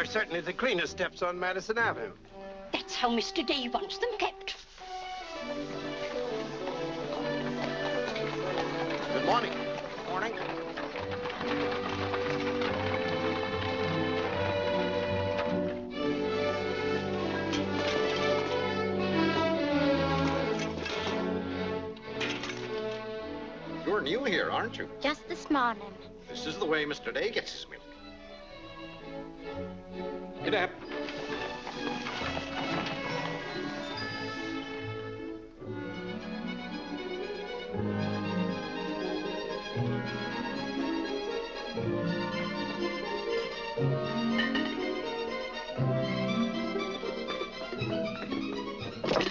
are certainly the cleanest steps on Madison Avenue. That's how Mr. Day wants them kept. Good morning. Morning. You're new here, aren't you? Just this morning. This is the way Mr. Day gets his milk. Get up.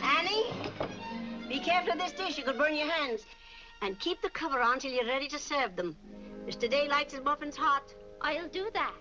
Annie, be careful of this dish. You could burn your hands. And keep the cover on till you're ready to serve them. Mr. Day likes his muffins hot. I'll do that.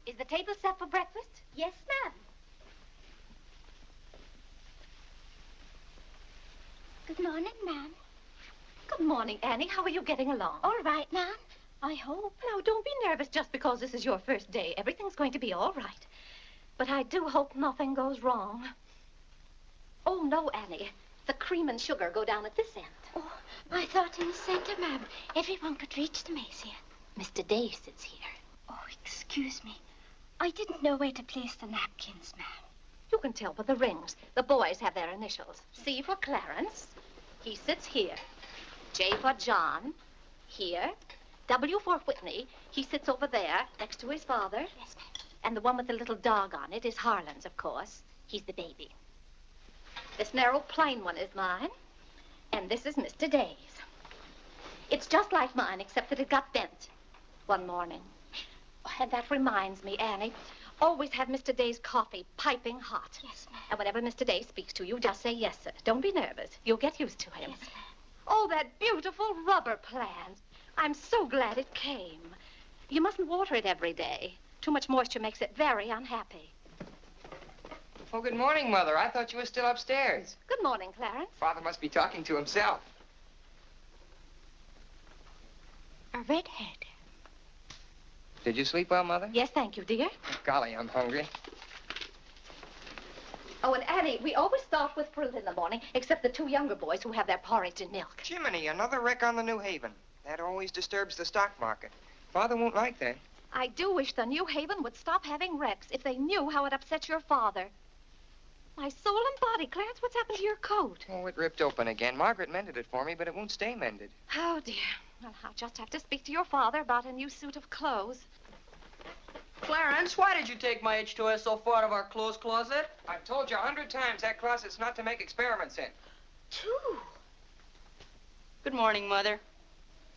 Is the table set for breakfast? Yes, ma'am. Good morning, ma'am. Good morning, Annie. How are you getting along? All right, ma'am. I hope. Now, don't be nervous just because this is your first day. Everything's going to be all right. But I do hope nothing goes wrong. Oh, no, Annie. The cream and sugar go down at this end. Oh, I thought in the center, ma'am. Everyone could reach the mace here. Mr. Day sits here. Oh, excuse me. I didn't know where to place the napkins, ma'am. You can tell by the rings. The boys have their initials. C for Clarence. He sits here. J for John. Here. W for Whitney. He sits over there, next to his father. Yes, ma'am. And the one with the little dog on it is Harlan's, of course. He's the baby. This narrow, plain one is mine. And this is Mr. Day's. It's just like mine, except that it got bent one morning. Oh, and that reminds me, Annie, always have Mr. Day's coffee piping hot. Yes, ma'am. And whenever Mr. Day speaks to you, just say yes, sir. Don't be nervous. You'll get used to him. Yes, ma'am. Oh, that beautiful rubber plant. I'm so glad it came. You mustn't water it every day. Too much moisture makes it very unhappy. Oh, good morning, Mother. I thought you were still upstairs. Good morning, Clarence. Father must be talking to himself. A redhead. Did you sleep well, Mother? Yes, thank you, dear. Golly, I'm hungry. Oh, and Annie, we always start with fruit in the morning, except the two younger boys who have their porridge and milk. Jiminy, another wreck on the New Haven. That always disturbs the stock market. Father won't like that. I do wish the New Haven would stop having wrecks if they knew how it upsets your father. My soul and body, Clarence, what's happened to your coat? Oh, it ripped open again. Margaret mended it for me, but it won't stay mended. Oh, dear. Well, I'll just have to speak to your father about a new suit of clothes. Clarence, why did you take my H2S so far out of our clothes closet? I've told you 100 times that closet's not to make experiments in. Two. Good morning, Mother.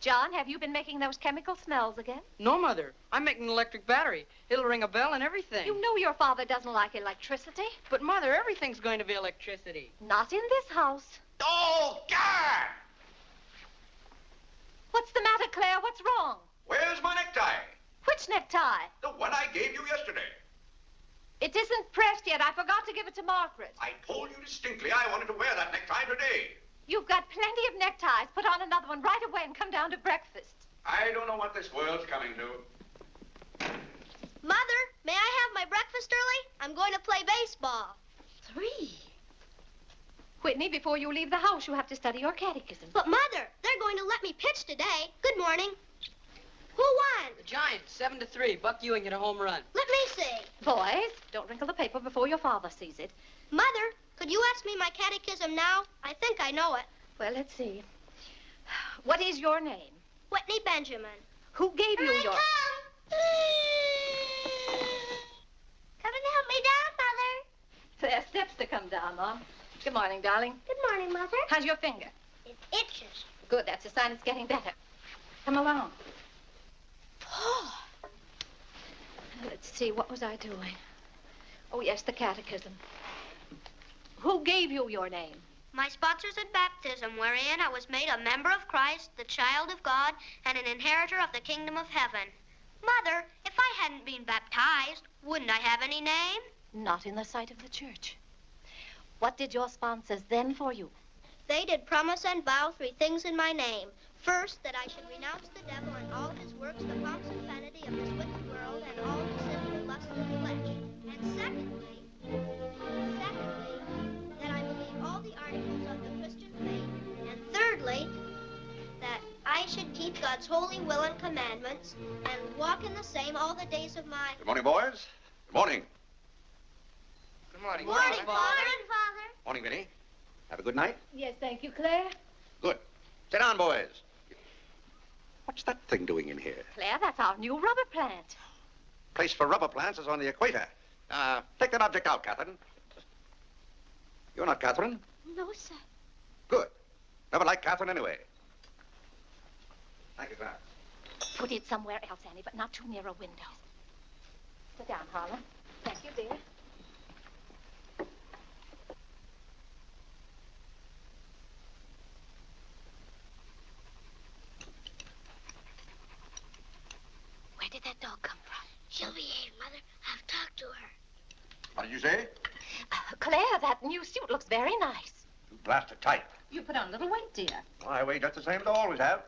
John, have you been making those chemical smells again? No, Mother. I'm making an electric battery. It'll ring a bell and everything. You know your father doesn't like electricity. But, Mother, everything's going to be electricity. Not in this house. Oh, God! What's the matter, Claire? What's wrong? Where's my necktie? Which necktie? The one I gave you yesterday. It isn't pressed yet. I forgot to give it to Margaret. I told you distinctly I wanted to wear that necktie today. You've got plenty of neckties. Put on another one right away and come down to breakfast. I don't know what this world's coming to. Mother, may I have my breakfast early? I'm going to play baseball. 3. Whitney, before you leave the house, you have to study your catechism. But, Mother, they're going to let me pitch today. Good morning. Who won? The Giants, 7-3. Buck Ewing hit a home run. Let me see. Boys, don't wrinkle the paper before your father sees it. Mother, could you ask me my catechism now? I think I know it. Well, let's see. What is your name? Whitney Benjamin. Who gave you your... Come and help me down, Mother. There are steps to come down, Mom. Good morning, darling. Good morning, Mother. How's your finger? It itches. Good, that's a sign it's getting better. Come along. Oh. Let's see, what was I doing? Oh, yes, the catechism. Who gave you your name? My sponsors at baptism, wherein I was made a member of Christ, the child of God, and an inheritor of the kingdom of heaven. Mother, if I hadn't been baptized, wouldn't I have any name? Not in the sight of the church. What did your sponsors then for you? They did promise and vow 3 things in my name. First, that I should renounce the devil and all his works, the pomps and vanity of this wicked world, and all the sinful lusts of the flesh. And secondly, that I believe all the articles of the Christian faith. And thirdly, that I should keep God's holy will and commandments and walk in the same all the days of my... Good morning, boys. Good morning. Good morning, Morning, Father. Father. Morning, Vinny. Have a good night? Yes, thank you, Claire. Good. Sit down, boys. What's that thing doing in here? Claire, that's our new rubber plant. Place for rubber plants is on the equator. Take that object out, Catherine. You're not Catherine? No, sir. Good. Never liked Catherine anyway. Thank you, Clarence. Put it somewhere else, Annie, but not too near a window. Sit down, Harlan. Thank you, dear. Where did that dog come from? She'll behave, Mother. I've talked to her. What did you say? Claire, that new suit looks very nice. You blasted tight. You put on a little weight, dear. I weigh just the same as I always have.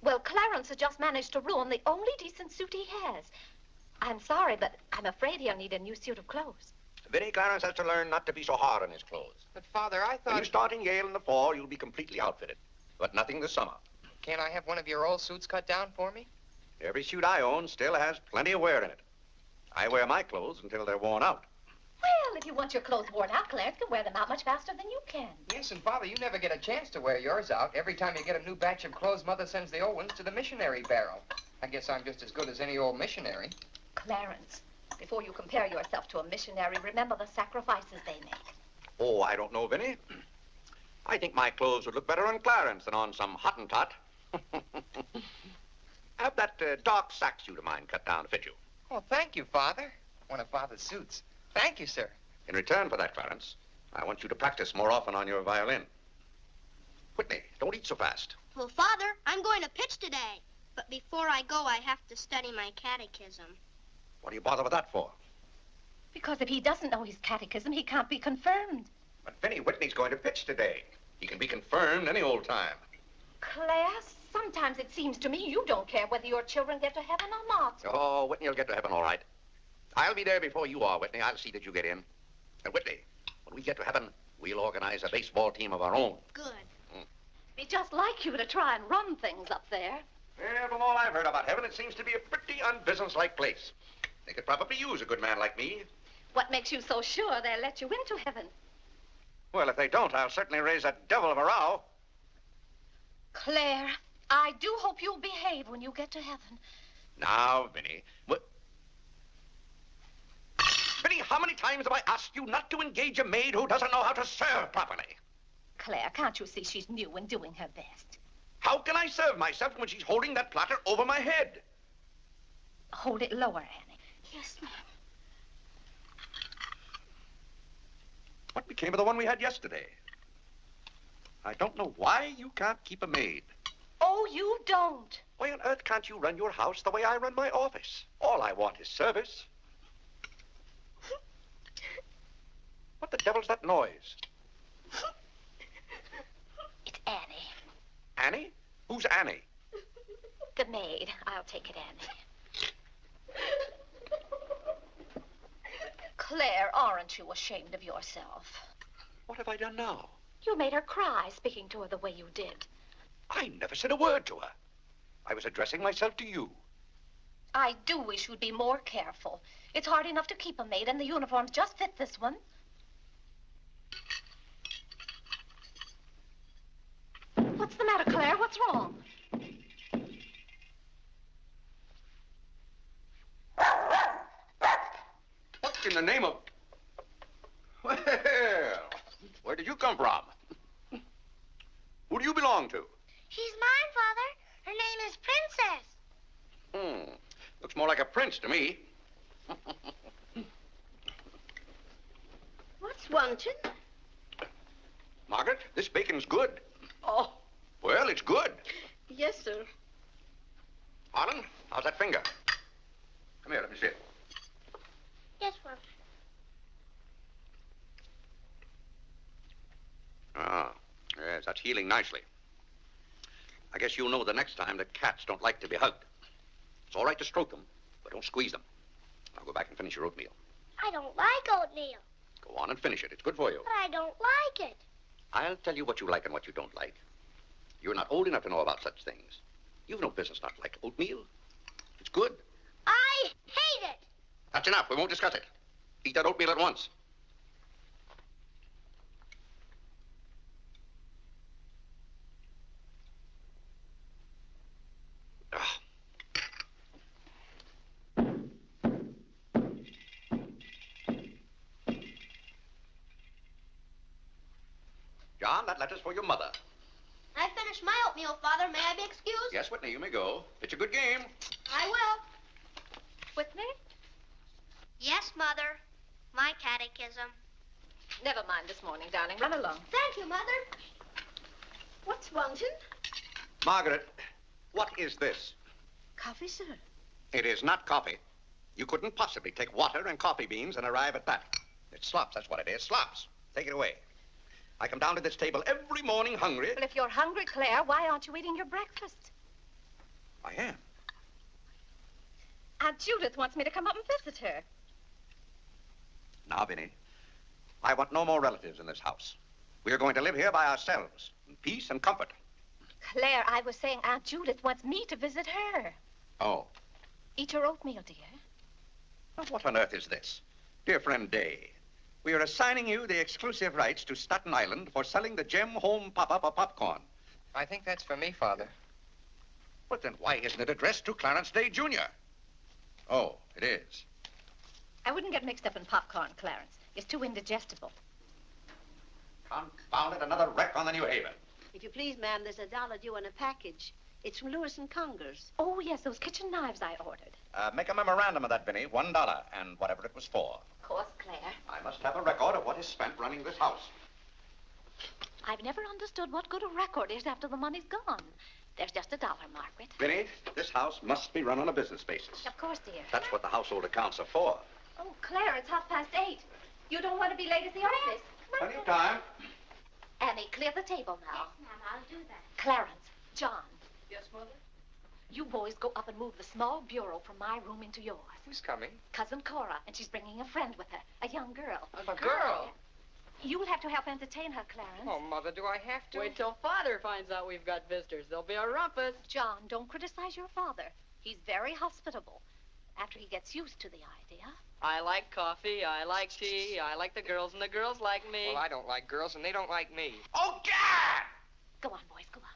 Well, Clarence has just managed to ruin the only decent suit he has. I'm sorry, but I'm afraid he'll need a new suit of clothes. Vinny, Clarence has to learn not to be so hard on his clothes. But, Father, I When you thought... start in Yale in the fall, you'll be completely outfitted. But nothing this summer. Can't I have one of your old suits cut down for me? Every suit I own still has plenty of wear in it. I wear my clothes until they're worn out. Well, if you want your clothes worn out, Clarence can wear them out much faster than you can. Yes, and, Father, you never get a chance to wear yours out. Every time you get a new batch of clothes, Mother sends the old ones to the missionary barrel. I guess I'm just as good as any old missionary. Clarence, before you compare yourself to a missionary, remember the sacrifices they make. Oh, I don't know, Vinny. I think my clothes would look better on Clarence than on some Hottentot. Have that dark sack suit of mine cut down to fit you. Oh, thank you, Father. One of Father's suits. Thank you, sir. In return for that, Clarence, I want you to practice more often on your violin. Whitney, don't eat so fast. Well, Father, I'm going to pitch today. But before I go, I have to study my catechism. What do you bother with that for? Because if he doesn't know his catechism, he can't be confirmed. But Vinny, Whitney's going to pitch today. He can be confirmed any old time. Claire, sometimes it seems to me you don't care whether your children get to heaven or not. Oh, Whitney will get to heaven all right. I'll be there before you are, Whitney. I'll see that you get in. And Whitney, when we get to heaven, we'll organize a baseball team of our own. Good. Be just like you to try and run things up there. Well, from all I've heard about heaven, it seems to be a pretty unbusinesslike place. They could probably use a good man like me. What makes you so sure they'll let you into heaven? Well, if they don't, I'll certainly raise a devil of a row. Claire, I do hope you'll behave when you get to heaven. Now, Vinny, Vinny, how many times have I asked you not to engage a maid who doesn't know how to serve properly? Claire, can't you see she's new and doing her best? How can I serve myself when she's holding that platter over my head? Hold it lower, Annie. Yes, ma'am. What became of the one we had yesterday? I don't know why you can't keep a maid. Oh, you don't. Why on earth can't you run your house the way I run my office? All I want is service. What the devil's that noise? It's Annie. Annie? Who's Annie? The maid. I'll take it, Annie. Claire, aren't you ashamed of yourself? What have I done now? You made her cry speaking to her the way you did. I never said a word to her. I was addressing myself to you. I do wish you'd be more careful. It's hard enough to keep a maid, and the uniforms just fit this one. What's the matter, Claire? What's wrong? What in the name of... Where did you come from? Who do you belong to? She's mine, Father. Her name is Princess. Looks more like a prince to me. What's wanted? Margaret, this bacon's good. Oh, Well, it's good. yes, sir. Harlan, how's that finger? Come here, let me see it. Yes, Father. Ah, yes, that's healing nicely. I guess you'll know the next time that cats don't like to be hugged. It's all right to stroke them, but don't squeeze them. Now go back and finish your oatmeal. I don't like oatmeal, Go on and finish it. It's good for you. but I don't like it. I'll tell you what you like and what you don't like. You're not old enough to know about such things. You've no business not to like oatmeal. It's good. I hate it. That's enough. We won't discuss it. Eat that oatmeal at once. Ah. John, that letter's for your mother. I finished my oatmeal, Father. May I be excused? Yes, Whitney, you may go. It's a good game. I will. Whitney? Yes, Mother. My catechism. Never mind this morning, darling. Run along. Thank you, Mother. What's wanted? Margaret, what is this? Coffee, sir. It is not coffee. You couldn't possibly take water and coffee beans and arrive at that. It's slops, that's what it is. Slops. Take it away. I come down to this table every morning hungry. Well, if you're hungry, Claire, why aren't you eating your breakfast? I am. Aunt Judith wants me to come up and visit her. Now, Vinny, I want no more relatives in this house. We are going to live here by ourselves, in peace and comfort. Claire, I was saying Aunt Judith wants me to visit her. Oh. Eat your oatmeal, dear. Now, what on earth is this? Dear friend Day, we are assigning you the exclusive rights to Staten Island for selling the Gem Home Pop-Up of popcorn. I think that's for me, Father. But then why isn't it addressed to Clarence Day, Jr.? Oh, it is. I wouldn't get mixed up in popcorn, Clarence. It's too indigestible. Confound it, another wreck on the New Haven. If you please, ma'am, there's $1 due on a package. It's from Lewis and Congers. Oh, yes, those kitchen knives I ordered. Make a memorandum of that, Vinny. $1, and whatever it was for. Of course, Claire. I must have a record of what is spent running this house. I've never understood what good a record is after the money's gone. There's just $1, Margaret. Vinny, this house must be run on a business basis. Of course, dear. That's what the household accounts are for. Oh, Claire, it's 8:30. You don't want to be late at the office. Plenty of time. Annie, clear the table now. Yes, ma'am, I'll do that. Clarence, John, Yes, Mother? you boys go up and move the small bureau from my room into yours. Who's coming? Cousin Cora, and she's bringing a friend with her, a young girl. A girl? You'll have to help entertain her, Clarence. Oh, Mother, do I have to? Wait till Father finds out we've got visitors. There'll be a rumpus. John, don't criticize your father. He's very hospitable. After he gets used to the idea. I like coffee, I like tea, I like the girls, and the girls like me. Well, I don't like girls, and they don't like me. Oh, God! Go on, boys, go on.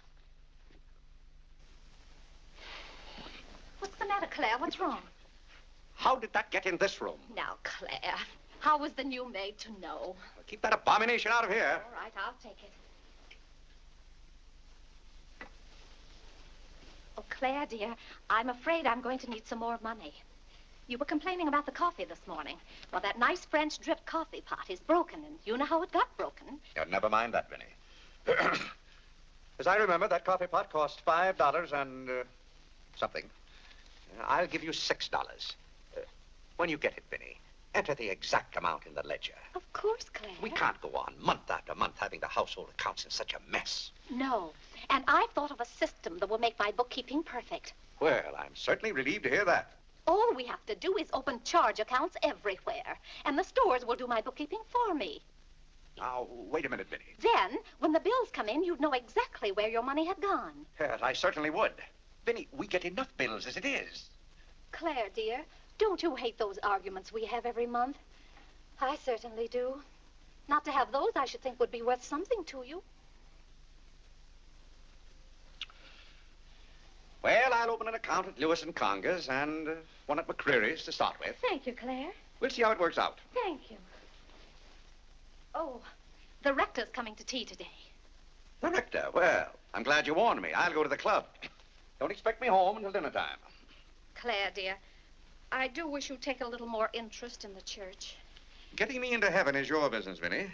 What's the matter, Claire? What's wrong? How did that get in this room? Now, Claire, how was the new maid to know? Well, keep that abomination out of here. All right, I'll take it. Oh, Claire, dear, I'm afraid I'm going to need some more money. You were complaining about the coffee this morning. Well, that nice French drip coffee pot is broken, and you know how it got broken. Yeah, never mind that, Vinny. As I remember, that coffee pot cost $5 and something. I'll give you $6. When you get it, Vinny, enter the exact amount in the ledger. Of course, Claire. We can't go on month after month having the household accounts in such a mess. No, and I've thought of a system that will make my bookkeeping perfect. Well, I'm certainly relieved to hear that. All we have to do is open charge accounts everywhere, and the stores will do my bookkeeping for me. Now, wait a minute, Vinny. Then, when the bills come in, you'd know exactly where your money had gone. Yes, I certainly would. Vinny, we get enough bills as it is. Claire, dear, don't you hate those arguments we have every month? I certainly do. Not to have those, I should think, would be worth something to you. Well, I'll open an account at Lewis and Congers and one at McCreary's to start with. Thank you, Claire. We'll see how it works out. Thank you. Oh, The rector's coming to tea today. The rector? Well, I'm glad you warned me. I'll go to the club. Don't expect me home until dinner time. Claire, dear, I do wish you'd take a little more interest in the church. Getting me into heaven is your business, Vinny.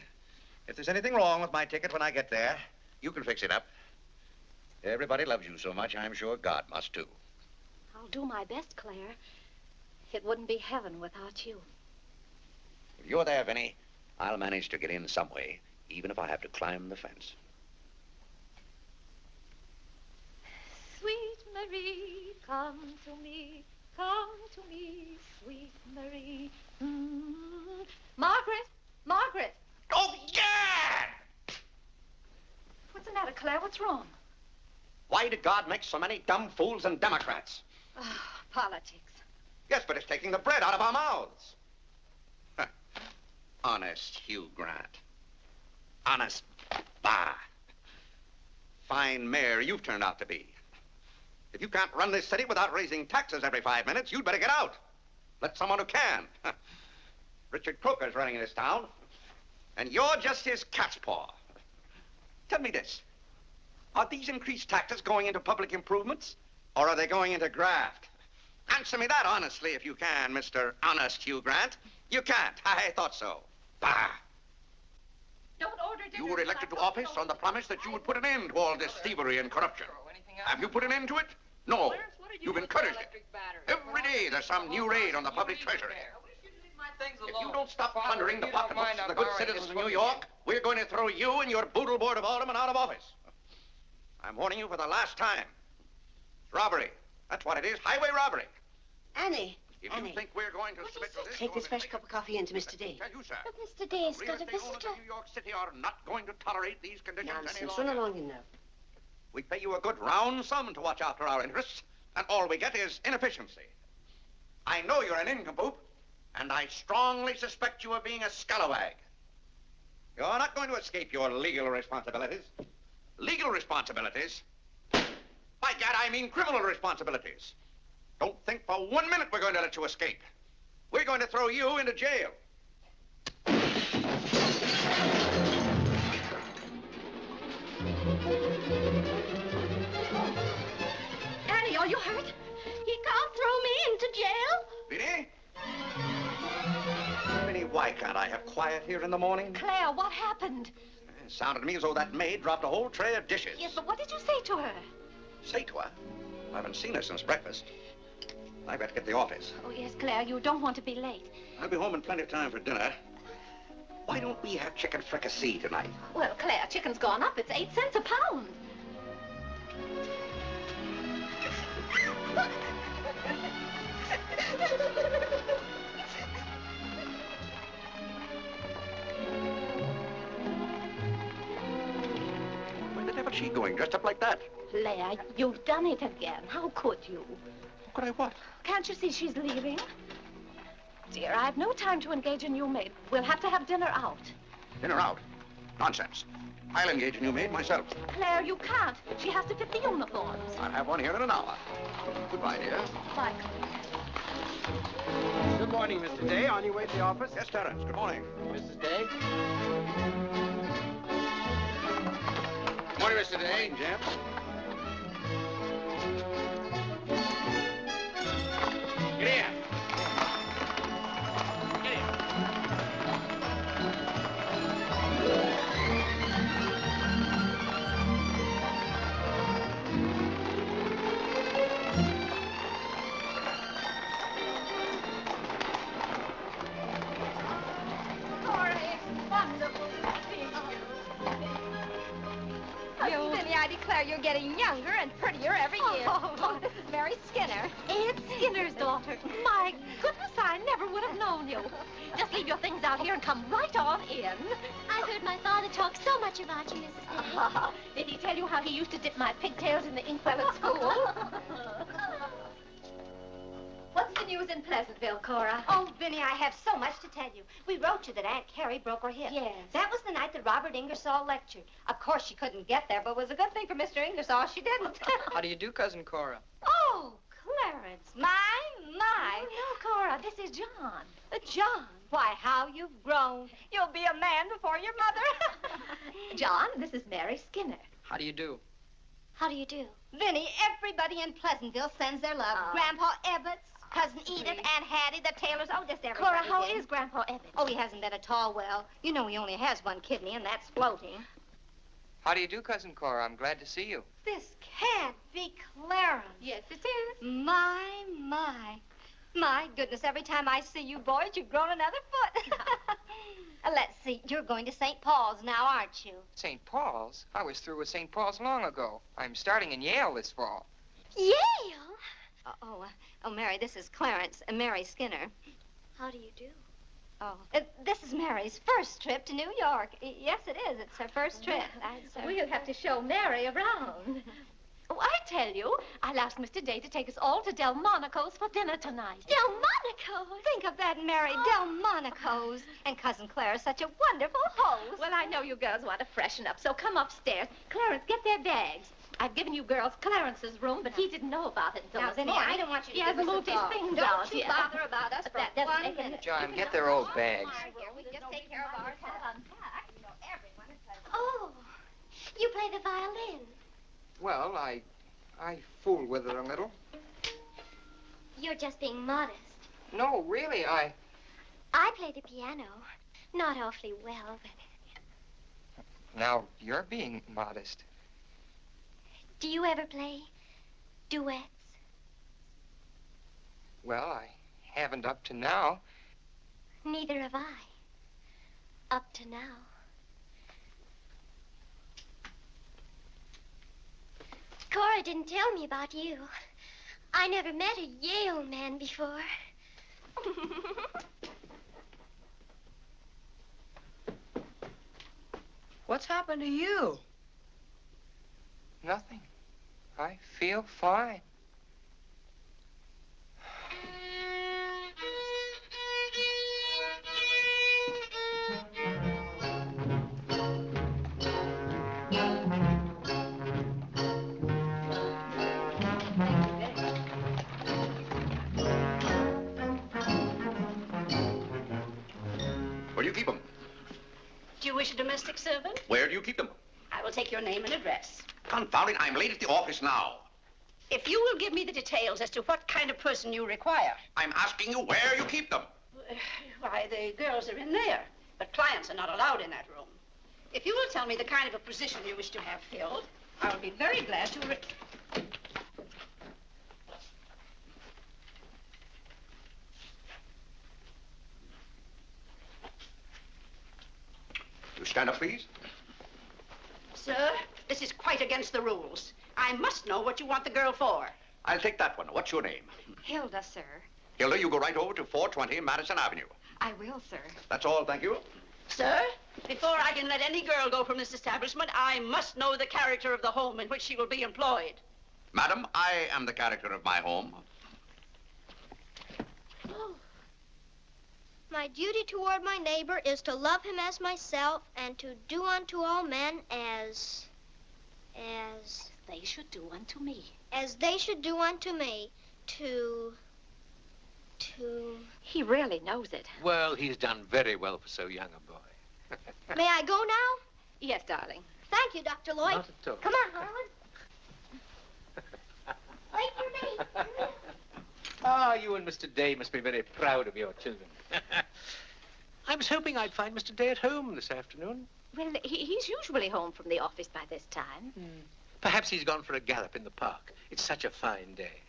If there's anything wrong with my ticket when I get there, you can fix it up. Everybody loves you so much, I'm sure God must too. I'll do my best, Claire. It wouldn't be heaven without you. If you're there, Vinny, I'll manage to get in some way, even if I have to climb the fence. Sweet Marie, come to me, sweet Marie. Margaret, Margaret. Oh, yeah! What's the matter, Claire? What's wrong? Why did God make so many dumb fools and Democrats? Oh, politics. Yes, but it's taking the bread out of our mouths. Huh. Honest Hugh Grant. Honest, bah. Fine mayor you've turned out to be. If you can't run this city without raising taxes every 5 minutes, you'd better get out. Let someone who can. Richard Croker's running this town, and you're just his cat's paw. Tell me this. Are these increased taxes going into public improvements, or are they going into graft? Answer me that honestly if you can, Mr. Honest Hugh Grant. You can't. I thought so. Bah! Don't order dinner. You were elected to office on the promise that you would put an end to all this thievery and corruption. Have you put an end to it? No. You've encouraged it. Every day there's some new raid on the public treasury. If you don't stop plundering the pocketbooks of the good citizens of New York, we're going to throw you and your boodle board of aldermen out of office. I'm warning you for the last time. It's robbery. That's what it is, highway robbery. Annie. If Annie. you think we're going to submit to this... Take this fresh cup of coffee into Mr. Day. Tell you, sir. But Mr. Day's Real got a estate owners visitor. in New York City are not going to tolerate these conditions any Nonsense. longer. Run along in now. We pay you a good round sum to watch after our interests, and all we get is inefficiency. I know you're an nincompoop, and I strongly suspect you of being a scalawag. You're not going to escape your legal responsibilities. Legal responsibilities? By gad, I mean criminal responsibilities. Don't think for 1 minute we're going to let you escape. We're going to throw you into jail. Annie, are you hurt? He can't throw me into jail. Vinny? Vinny, why can't I have quiet here in the morning? Claire, what happened? It sounded to me as though that maid dropped a whole tray of dishes. Yes, but what did you say to her? Say to her, I haven't seen her since breakfast. I better get to the office. Oh, yes, Claire, you don't want to be late. I'll be home in plenty of time for dinner. Why don't we have chicken fricassee tonight? Well, Claire, chicken's gone up. It's 8 cents a pound. Where the devil's she going, dressed up like that? Claire, you've done it again. How could you? Could I what? Can't you see she's leaving? Dear, I've no time to engage a new maid. We'll have to have dinner out. Dinner out? Nonsense. I'll engage a new maid myself. Claire, you can't. She has to fit the uniforms. I'll have one here in an hour. Goodbye, dear. Bye, Claire. Good morning, Mr. Day. On your way to the office? Yes, Clarence. Good morning. Mrs. Day? Morning, Mr. Day. Jim? Get here. Billy, I declare you're getting younger and prettier every year. Oh, this is Mary Skinner. Aunt Skinner's daughter. My goodness, I never would have known you. Just leave your things out here and come right on in. I've heard my father talk so much about you, Mrs. Day. Did he tell you how he used to dip my pigtails in the inkwell at school? What's the news in Pleasantville, Cora? Oh, Vinny, I have so much to tell you. We wrote you that Aunt Carrie broke her hip. Yes. That was the night that Robert Ingersoll lectured. Of course, she couldn't get there, but it was a good thing for Mr. Ingersoll she didn't. How do you do, Cousin Cora? Oh, Clarence, my. Oh, no, Cora, this is John. John, why, how you've grown. You'll be a man before your mother. John, this is Mary Skinner. How do you do? How do you do? Vinny, everybody in Pleasantville sends their love. Grandpa Ebbets, Cousin Edith, Aunt Hattie, the Taylors, just everybody. Cora, how did. is Grandpa Ebbets? Oh, he hasn't been at all well. You know he only has one kidney, and that's floating. How do you do, Cousin Cora? I'm glad to see you. This can't be Clarence. Yes, it is. My. My goodness, every time I see you boys, you've grown another foot. Let's see, you're going to St. Paul's now, aren't you? St. Paul's? I was through with St. Paul's long ago. I'm starting in Yale this fall. Yale? Oh, Mary, this is Clarence, Mary Skinner. How do you do? Oh, this is Mary's first trip to New York. Yes, it is. It's her first trip. We'll have to show Mary around. Oh, I tell you, I'll ask Mr. Day to take us all to Delmonico's for dinner tonight. Delmonico's? Think of that, Mary, Delmonico's. And Cousin Clara's such a wonderful host. Well, I know you girls want to freshen up, so come upstairs. Clarence, get their bags. I've given you girls Clarence's room, but he didn't know about it until Now, this Vinny, morning. I don't want you to He hasn't give us moved a his thought. things Don't out you yet. bother about us But for that doesn't 1 make any minute. John, get their old bags. We just take care of ourselves. Oh, you play the violin. Well, I fool with it a little. You're just being modest. No, really, I play the piano. Not awfully well, but... Now, you're being modest. Do you ever play duets? Well, I haven't up to now. Neither have I. Up to now. Cora didn't tell me about you. I never met a Yale man before. What's happened to you? Nothing. I feel fine. Where do you keep them? Do you wish a domestic servant? Where do you keep them? I will take your name and address. Confound it, I'm late at the office now. If you will give me the details as to what kind of person you require. I'm asking you where you keep them. Why, the girls are in there, but clients are not allowed in that room. If you will tell me the kind of a position you wish to have filled, I will be very glad to... You stand up, please. Sir, this is quite against the rules. I must know what you want the girl for. I'll take that one. What's your name? Hilda, sir. Hilda, you go right over to 420 Madison Avenue. I will, sir. That's all, thank you. Sir, before I can let any girl go from this establishment, I must know the character of the home in which she will be employed. Madam, I am the character of my home. My duty toward my neighbor is to love him as myself and to do unto all men as They should do unto me. they should do unto me. He really knows it. Well, he's done very well for so young a boy. May I go now? Yes, darling. Thank you, Dr. Lloyd. Not at all. Come on, Harlan. Wait for me. Ah, you and Mr. Day must be very proud of your children. I was hoping I'd find Mr. Day at home this afternoon. Well, he's usually home from the office by this time. Perhaps he's gone for a gallop in the park. It's such a fine day.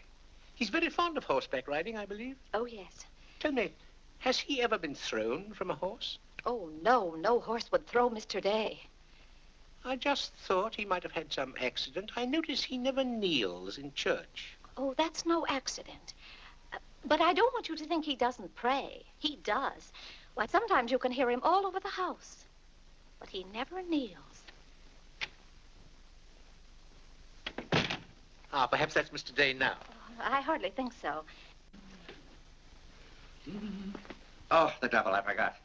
He's very fond of horseback riding, I believe. Oh, yes. Tell me, has he ever been thrown from a horse? Oh, no horse would throw Mr. Day. I just thought he might have had some accident. I notice he never kneels in church. Oh, that's no accident. But I don't want you to think he doesn't pray. He does. Why, sometimes you can hear him all over the house. But he never kneels. Ah, perhaps that's Mr. Day now. I hardly think so. Oh, the devil, I forgot.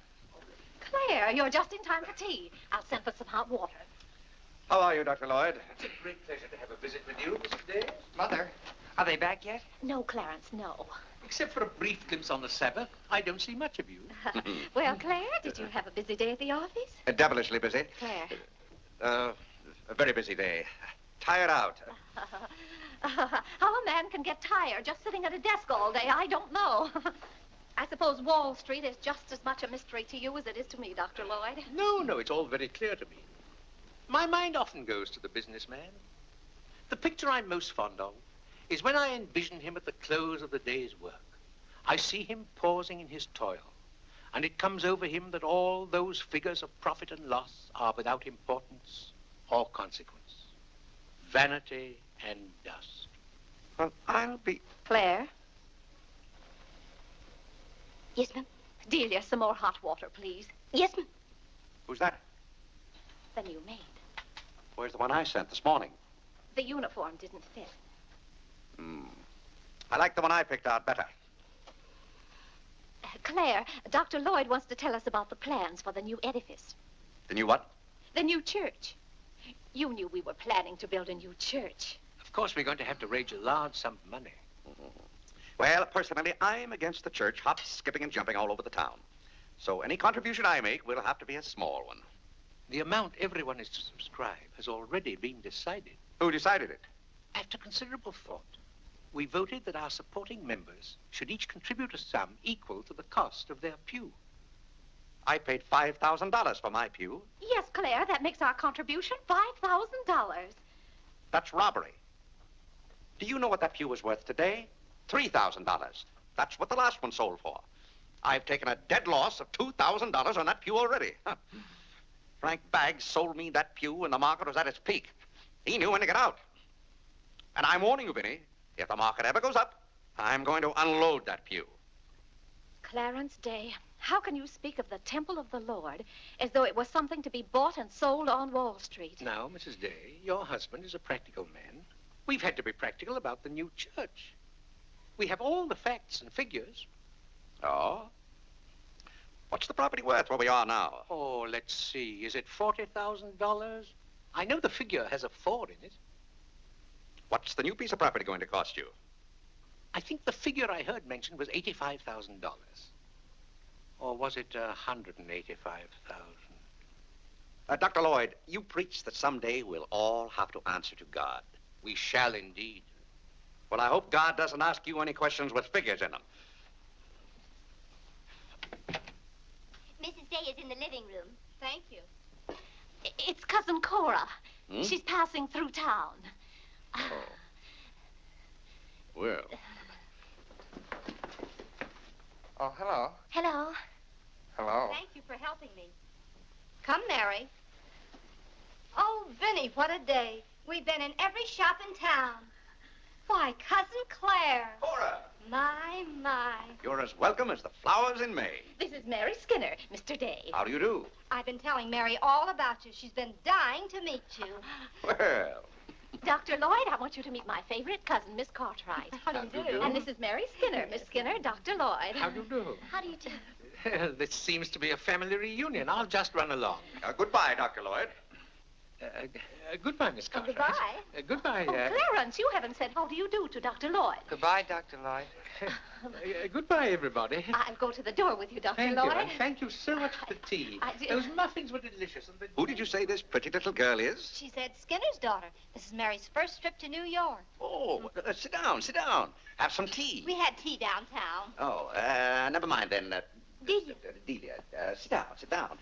Claire, you're just in time for tea. I'll send for some hot water. How are you, Dr. Lloyd? It's a great pleasure to have a visit with you, Mr. Day. Mother, are they back yet? No, Clarence, no. Except for a brief glimpse on the Sabbath, I don't see much of you. Well, Claire, did you have a busy day at the office? Devilishly busy. Claire, A very busy day. Tired out. How a man can get tired just sitting at a desk all day, I don't know. I suppose Wall Street is just as much a mystery to you as it is to me, Dr. Lloyd. No, it's all very clear to me. My mind often goes to the businessman. The picture I'm most fond of is when I envision him at the close of the day's work. I see him pausing in his toil, and it comes over him that all those figures of profit and loss are without importance or consequence. Vanity and dust. Well, I'll be... Claire? Yes, ma'am. Delia, some more hot water, please. Yes, ma'am. Who's that? The new maid. Where's the one I sent this morning? The uniform didn't fit. I like the one I picked out better. Claire, Dr. Lloyd wants to tell us about the plans for the new edifice. The new what? The new church. You knew we were planning to build a new church. Of course, we're going to have to raise a large sum of money. Well, personally, I'm against the church hopping, skipping, and jumping all over the town. So any contribution I make will have to be a small one. The amount everyone is to subscribe has already been decided. Who decided it? After considerable thought, we voted that our supporting members should each contribute a sum equal to the cost of their pew. I paid $5,000 for my pew. Yes, Claire, that makes our contribution $5,000. That's robbery. Do you know what that pew was worth today? $3,000. That's what the last one sold for. I've taken a dead loss of $2,000 on that pew already. Frank Baggs sold me that pew when the market was at its peak. He knew when to get out. And I'm warning you, Vinny, if the market ever goes up, I'm going to unload that pew. Clarence Day, how can you speak of the temple of the Lord as though it was something to be bought and sold on Wall Street? Now, Mrs. Day, your husband is a practical man. We've had to be practical about the new church. We have all the facts and figures. Oh? What's the property worth where we are now? Oh, let's see. Is it $40,000? I know the figure has a 4 in it. What's the new piece of property going to cost you? I think the figure I heard mentioned was $85,000. Or was it $185,000? Dr. Lloyd, you preach that someday we'll all have to answer to God. We shall indeed. Well, I hope God doesn't ask you any questions with figures in them. Mrs. Day is in the living room. Thank you. It's Cousin Cora. She's passing through town. Oh. Well. Oh, hello. Hello. Hello. Thank you for helping me. Come, Mary. Oh, Vinny, what a day. We've been in every shop in town. Why, Cousin Claire. Cora! My. You're as welcome as the flowers in May. This is Mary Skinner, Mr. Day. How do you do? I've been telling Mary all about you. She's been dying to meet you. Well. Dr. Lloyd, I want you to meet my favorite cousin, Miss Cartwright. How do you do? And this is Mary Skinner. Miss Skinner, Dr. Lloyd. How do you do? How do you do? This seems to be a family reunion. I'll just run along. Goodbye, Dr. Lloyd. Goodbye, Miss Cartwright. Goodbye. Goodbye. Oh, Clarence, you haven't said how do you do to Dr. Lloyd. Goodbye, Dr. Lloyd. Goodbye, everybody. I'll go to the door with you, Dr. Thank Lloyd. you, and thank you so much for the tea. Those muffins were delicious. And Who did you say this pretty little girl is? She said Skinner's daughter. This is Mary's first trip to New York. Oh, sit down, sit down. Have some tea. We had tea downtown. Oh, never mind then. Delia. Delia, sit down, sit down.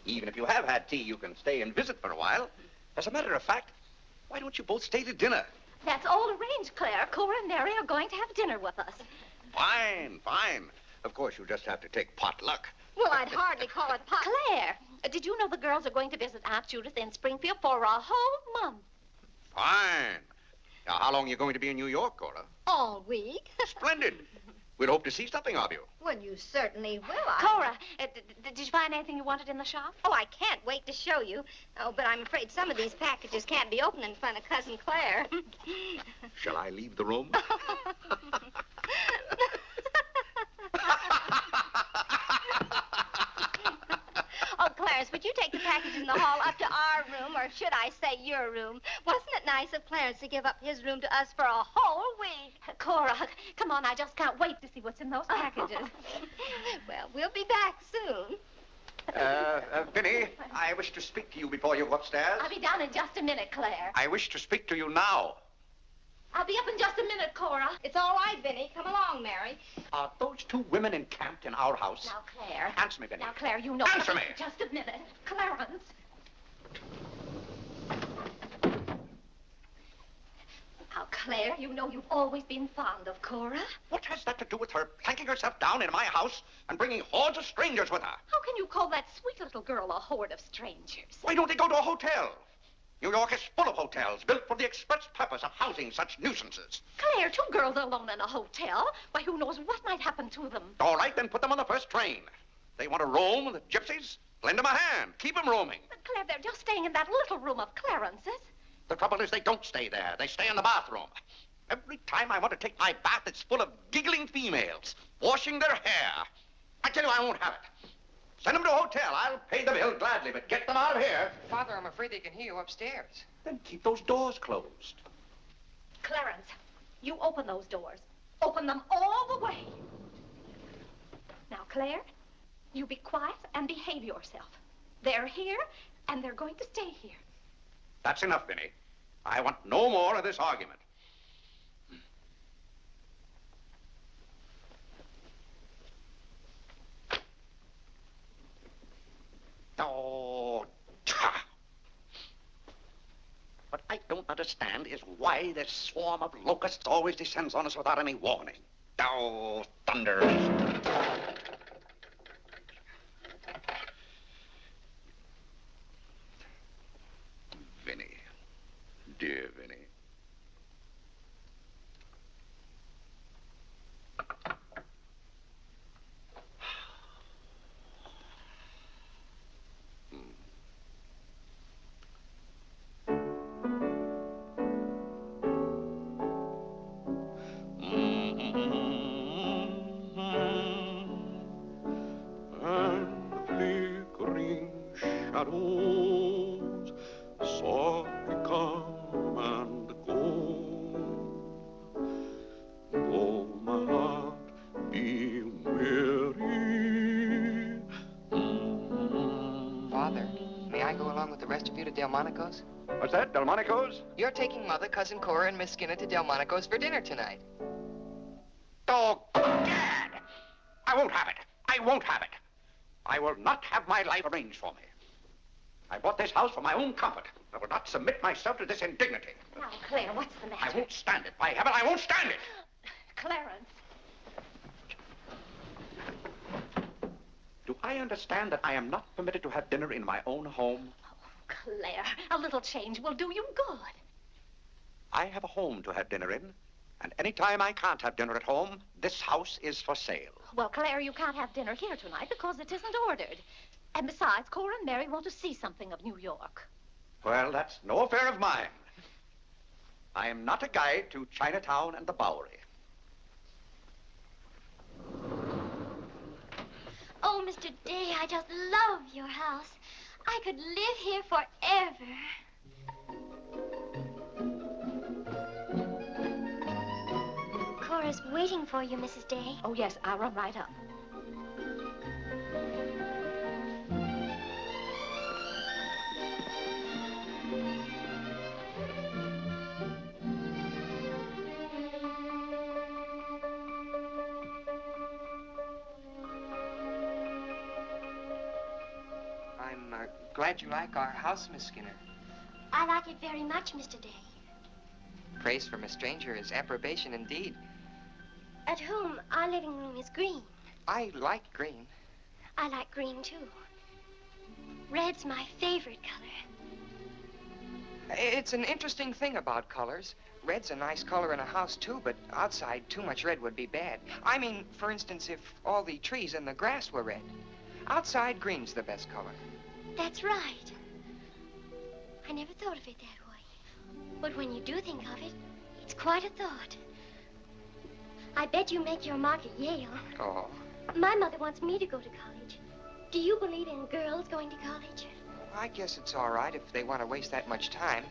Even if you have had tea, you can stay and visit for a while. As a matter of fact, why don't you both stay to dinner? That's all arranged, Claire. Cora and Mary are going to have dinner with us. Fine, fine. Of course, you just have to take potluck. Well, I'd hardly call it pot. Claire, did you know the girls are going to visit Aunt Judith in Springfield for a whole month? Fine. Now, how long are you going to be in New York, Cora? All week. Splendid. We'd hope to see something of you. Well, you certainly will. Cora, did you find anything you wanted in the shop? Oh, I can't wait to show you. Oh, but I'm afraid some of these packages can't be opened in front of Cousin Claire. Shall I leave the room? Oh, Clarence, would you take the packages in the hall up to our room, or should I say your room? Wasn't it nice of Clarence to give up his room to us for a whole week? Cora, come on, I just can't wait to see what's in those packages. Well, we'll be back soon. Vinny, I wish to speak to you before you go upstairs. I'll be down in just a minute, Claire. I wish to speak to you now. I'll be up in just a minute, Cora. It's all right, Vinny. Come along, Mary. Are those two women encamped in our house? Now, Claire. Answer me, Vinny. Now, Claire, you know... Answer me! Just a minute. Clarence. Now, Claire, you know you've always been fond of Cora. What has that to do with her planking herself down in my house and bringing hordes of strangers with her? How can you call that sweet little girl a horde of strangers? Why don't they go to a hotel? New York is full of hotels built for the express purpose of housing such nuisances. Claire, two girls alone in a hotel? Why, who knows what might happen to them? All right, then put them on the first train. They want to roam with the gypsies? Lend them a hand. Keep them roaming. But, Claire, they're just staying in that little room of Clarence's. The trouble is they don't stay there. They stay in the bathroom. Every time I want to take my bath, it's full of giggling females, washing their hair. I tell you, I won't have it. Send them to a hotel. I'll pay the bill gladly, but get them out of here. Father, I'm afraid they can hear you upstairs. Then keep those doors closed. Clarence, you open those doors. Open them all the way. Now, Claire, you be quiet and behave yourself. They're here, and they're going to stay here. That's enough, Vinny. I want no more of this argument. Oh, what I don't understand is why this swarm of locusts always descends on us without any warning. Oh, thunder. Vinny. Dear Vinny. Shadows softly come and go. Though my heart be weary. Father, may I go along with the rest of you to Delmonico's? What's that, Delmonico's? You're taking Mother, Cousin Cora, and Miss Skinner to Delmonico's for dinner tonight. Oh, Gad! I won't have it. I won't have it. I will not have my life arranged for me. I bought this house for my own comfort. I will not submit myself to this indignity. Now, Claire, what's the matter? I won't stand it. By heaven, I won't stand it. Clarence. Do I understand that I am not permitted to have dinner in my own home? Oh, Claire, a little change will do you good. I have a home to have dinner in, and any time I can't have dinner at home, this house is for sale. Well, Claire, you can't have dinner here tonight because it isn't ordered. And besides, Cora and Mary want to see something of New York. Well, that's no affair of mine. I am not a guide to Chinatown and the Bowery. Oh, Mr. Day, I just love your house. I could live here forever. Cora's waiting for you, Mrs. Day. Oh, yes, I'll run right up. I'm glad you like our house, Miss Skinner. I like it very much, Mr. Day. Praise from a stranger is approbation indeed. At home, our living room is green. I like green. I like green, too. Red's my favorite color. It's an interesting thing about colors. Red's a nice color in a house, too, but outside, too much red would be bad. I mean, for instance, if all the trees and the grass were red. Outside, green's the best color. That's right. I never thought of it that way. But when you do think of it, it's quite a thought. I bet you make your mark at Yale. Oh. My mother wants me to go to college. Do you believe in girls going to college? I guess it's all right if they want to waste that much time.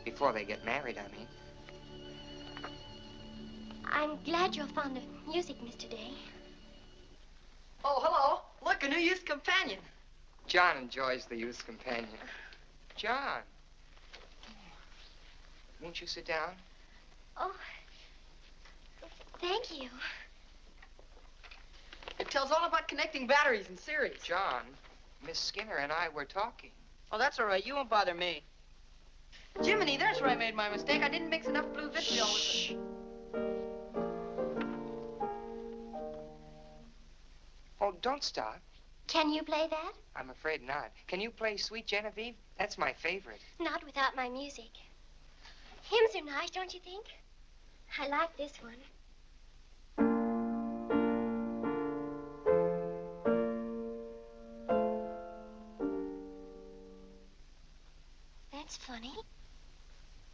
Before they get married, I mean. I'm glad you're fond of music, Mr. Day. Oh, hello. Look, a new youth companion. John enjoys the youth's companion. John. Won't you sit down? Oh, thank you. It tells all about connecting batteries in series. John, Miss Skinner and I were talking. Oh, that's all right. You won't bother me. Jiminy, there's where I made my mistake. I didn't mix enough blue vitriol with it. Oh, don't stop. Can you play that? I'm afraid not. Can you play Sweet Genevieve? That's my favorite. Not without my music. Hymns are nice, don't you think? I like this one. That's funny.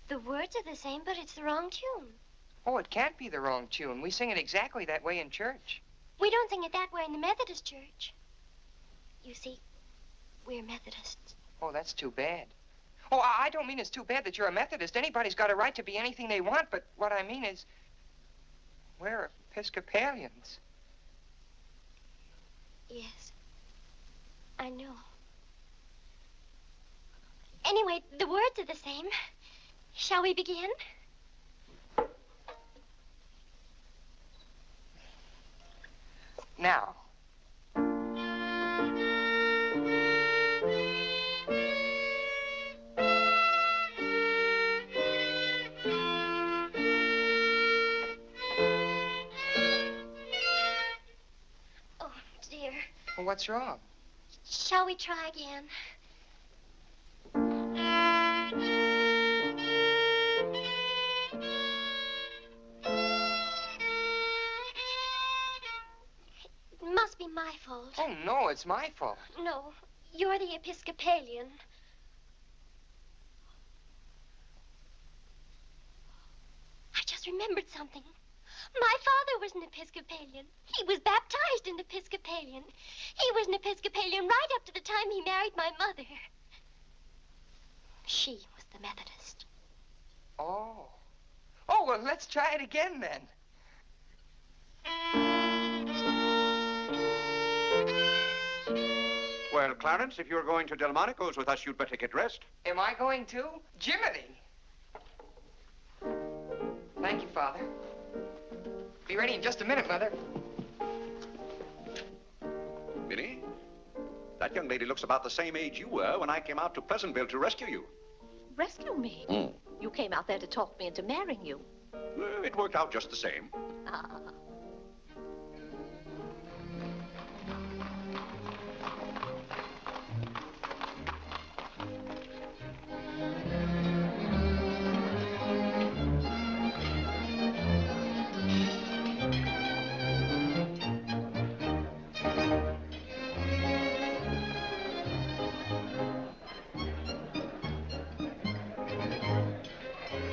The words are the same, but it's the wrong tune. Oh, it can't be the wrong tune. We sing it exactly that way in church. We don't sing it that way in the Methodist church. You see, we're Methodists. Oh, that's too bad. Oh, I don't mean it's too bad that you're a Methodist. Anybody's got a right to be anything they want, but what I mean is, we're Episcopalians. Yes, I know. Anyway, the words are the same. Shall we begin? Now. Oh, dear. Well, what's wrong? Shall we try again? It must be my fault. Oh, no, it's my fault. No, you're the Episcopalian. I just remembered something. My father was an Episcopalian. He was baptized an Episcopalian. He was an Episcopalian right up to the time he married my mother. She was the Methodist. Oh. Oh, well, let's try it again, then. Well, Clarence, if you're going to Delmonico's with us, you'd better get dressed. Am I going to? Jiminy. Thank you, Father. Be ready in just a minute, Mother. Minnie, that young lady looks about the same age you were when I came out to Pleasantville to rescue you. Rescue me? You came out there to talk me into marrying you. It worked out just the same. Ah.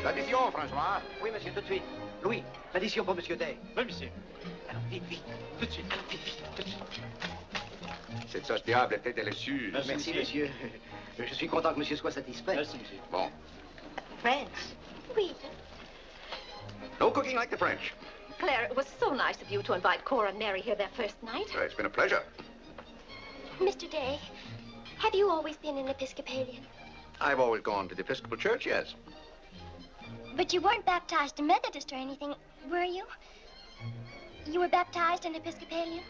L'addition, François. Oui, monsieur, tout de suite. Louis, l'addition pour monsieur Day. Oui, monsieur. Alors, vite, vite, tout de suite. Alors, vite, vite, tout de suite. Cette sauce diable était délicieuse. Merci, monsieur. Je suis content que monsieur soit satisfait. Merci, monsieur. Bon. France. Oui. No cooking like the French. Claire, it was so nice of you to invite Cora and Mary here their first night. It's been a pleasure. Mr. Day, have you always been an Episcopalian? I've always gone to the Episcopal Church, yes. But you weren't baptized a Methodist or anything, were you? You were baptized an Episcopalian?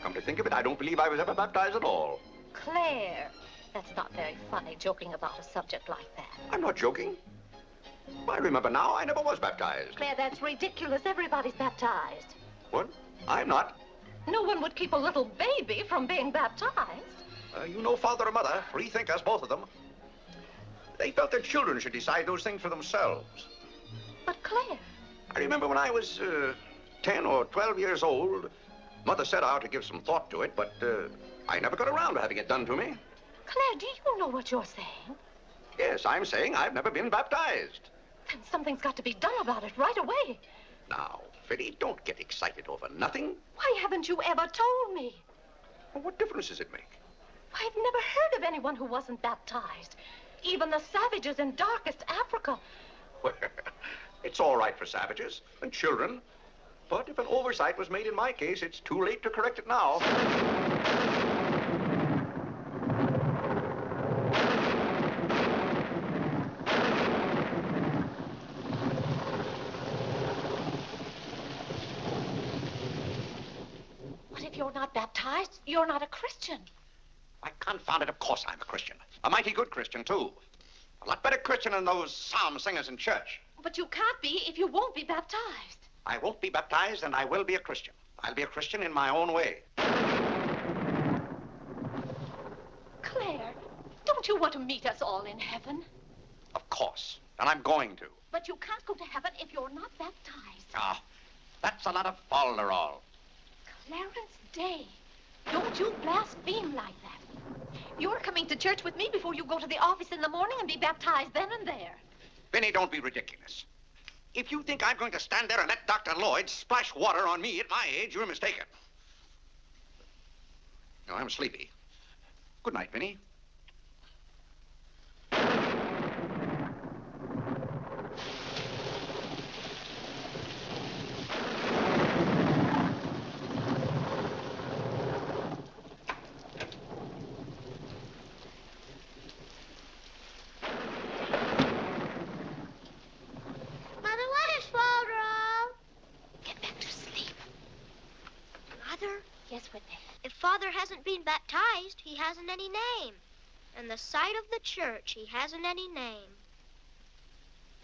Come to think of it, I don't believe I was ever baptized at all. Claire, that's not very funny, joking about a subject like that. I'm not joking. I remember now, I never was baptized. Claire, that's ridiculous. Everybody's baptized. What? I'm not. No one would keep a little baby from being baptized. You know father or mother, free thinkers, both of them. They felt their children should decide those things for themselves. But Claire... I remember when I was 10 or 12 years old, Mother said I ought to give some thought to it, but I never got around to having it done to me. Claire, do you know what you're saying? Yes, I'm saying I've never been baptized. Then something's got to be done about it right away. Now, Freddie, don't get excited over nothing. Why haven't you ever told me? Well, what difference does it make? I've never heard of anyone who wasn't baptized. Even the savages in darkest Africa. Well, it's all right for savages and children. But if an oversight was made in my case, it's too late to correct it now. baptized, you're not a Christian. Why, confound it, of course I'm a Christian. A mighty good Christian, too. A lot better Christian than those psalm singers in church. But you can't be if you won't be baptized. I won't be baptized, and I will be a Christian. I'll be a Christian in my own way. Claire, don't you want to meet us all in heaven? Of course, and I'm going to. But you can't go to heaven if you're not baptized. Ah, that's a lot of falderall. Clarence Day, don't you blaspheme like that. You're coming to church with me before you go to the office in the morning and be baptized then and there. Vinny, don't be ridiculous. If you think I'm going to stand there and let Dr. Lloyd splash water on me at my age, you're mistaken. No, I'm sleepy. Good night, Vinny. Yes, Whitney. If Father hasn't been baptized, he hasn't any name. In the sight of the church, he hasn't any name.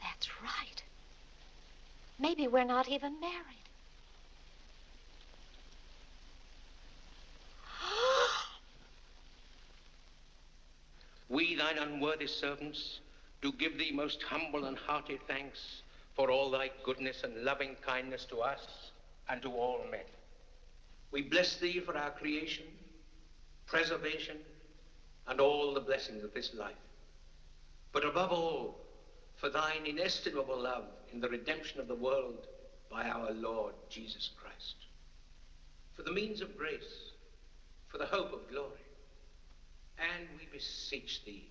That's right. Maybe we're not even married. We, thine unworthy servants, do give thee most humble and hearty thanks for all thy goodness and loving kindness to us and to all men. We bless thee for our creation, preservation, and all the blessings of this life. But above all, for thine inestimable love in the redemption of the world by our Lord Jesus Christ. For the means of grace, for the hope of glory. And we beseech thee,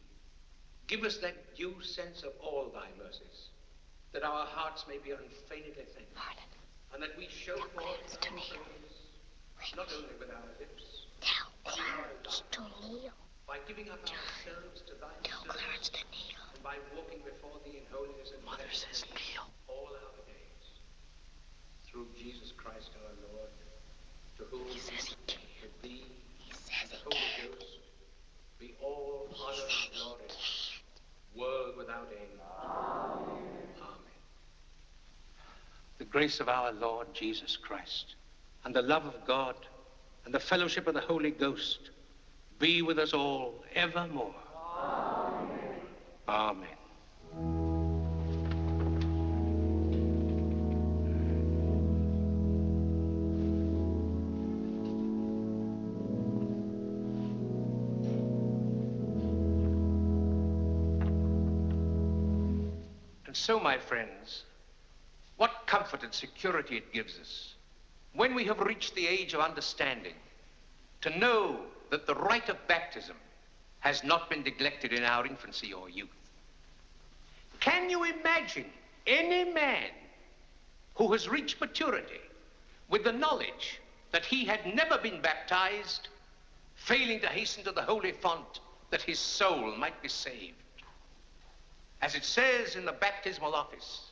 give us that due sense of all thy mercies, that our hearts may be unfeignedly thankful, and that we show forth thy praise, not only with our lips, Tell Clarence to kneel. by giving up ourselves to thy Clarence service, to kneel. and by walking before thee in holiness and Mother says kneel. all our days. Through Jesus Christ our Lord, to whom He says he can. with thee, He says the he Holy can. Ghost, be all He honor says and he glory, can. world without end. Amen. The grace of our Lord Jesus Christ, and the love of God, and the fellowship of the Holy Ghost be with us all evermore. Amen. And so, my friends, what comfort and security it gives us when we have reached the age of understanding to know that the rite of baptism has not been neglected in our infancy or youth. Can you imagine any man who has reached maturity with the knowledge that he had never been baptized, failing to hasten to the holy font that his soul might be saved? As it says in the baptismal office,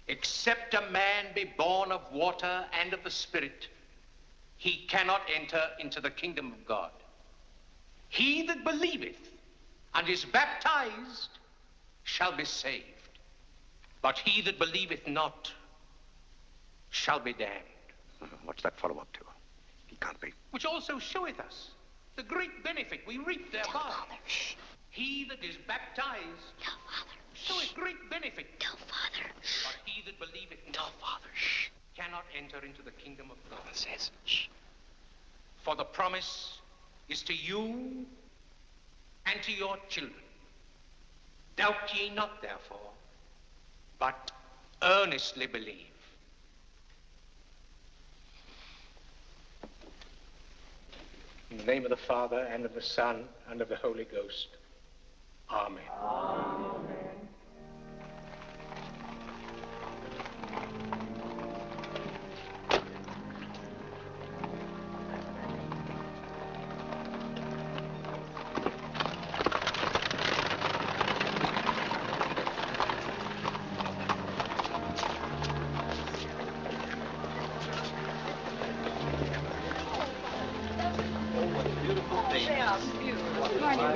except a man be born of water and of the Spirit, he cannot enter into the kingdom of God. He that believeth and is baptized shall be saved, but he that believeth not shall be damned. What's that follow up to? He can't be. Which also showeth us the great benefit we reap thereby. He that is baptized showeth great benefit. But he that believeth not cannot enter into the kingdom of God. Says, For the promise is to you and to your children. Doubt ye not, therefore, but earnestly believe. In the name of the Father, and of the Son, and of the Holy Ghost. Amen. Amen.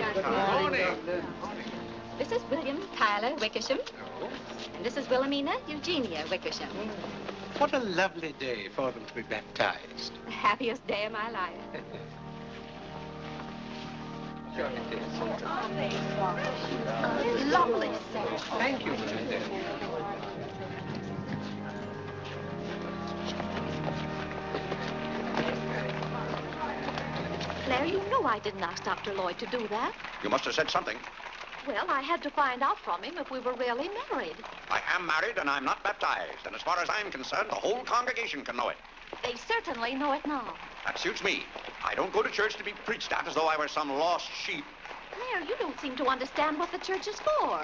Morning. This is William Tyler Wickersham. And this is Wilhelmina Eugenia Wickersham. What a lovely day for them to be baptized. The happiest day of my life. Sure it is. Lovely set. Thank you, my dear. Claire, you know I didn't ask Dr. Lloyd to do that. You must have said something. Well, I had to find out from him if we were really married. I am married and I'm not baptized. And as far as I'm concerned, the whole congregation can know it. They certainly know it now. That suits me. I don't go to church to be preached at as though I were some lost sheep. Claire, you don't seem to understand what the church is for.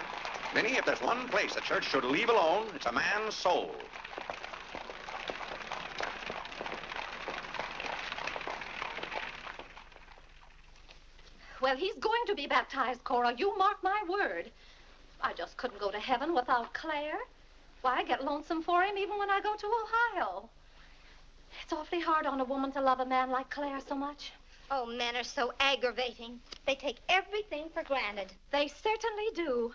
Minnie, if there's one place the church should leave alone, it's a man's soul. Well, he's going to be baptized, Cora. You mark my word. I just couldn't go to heaven without Claire. Why, I get lonesome for him even when I go to Ohio. It's awfully hard on a woman to love a man like Claire so much. Oh, men are so aggravating. They take everything for granted. They certainly do.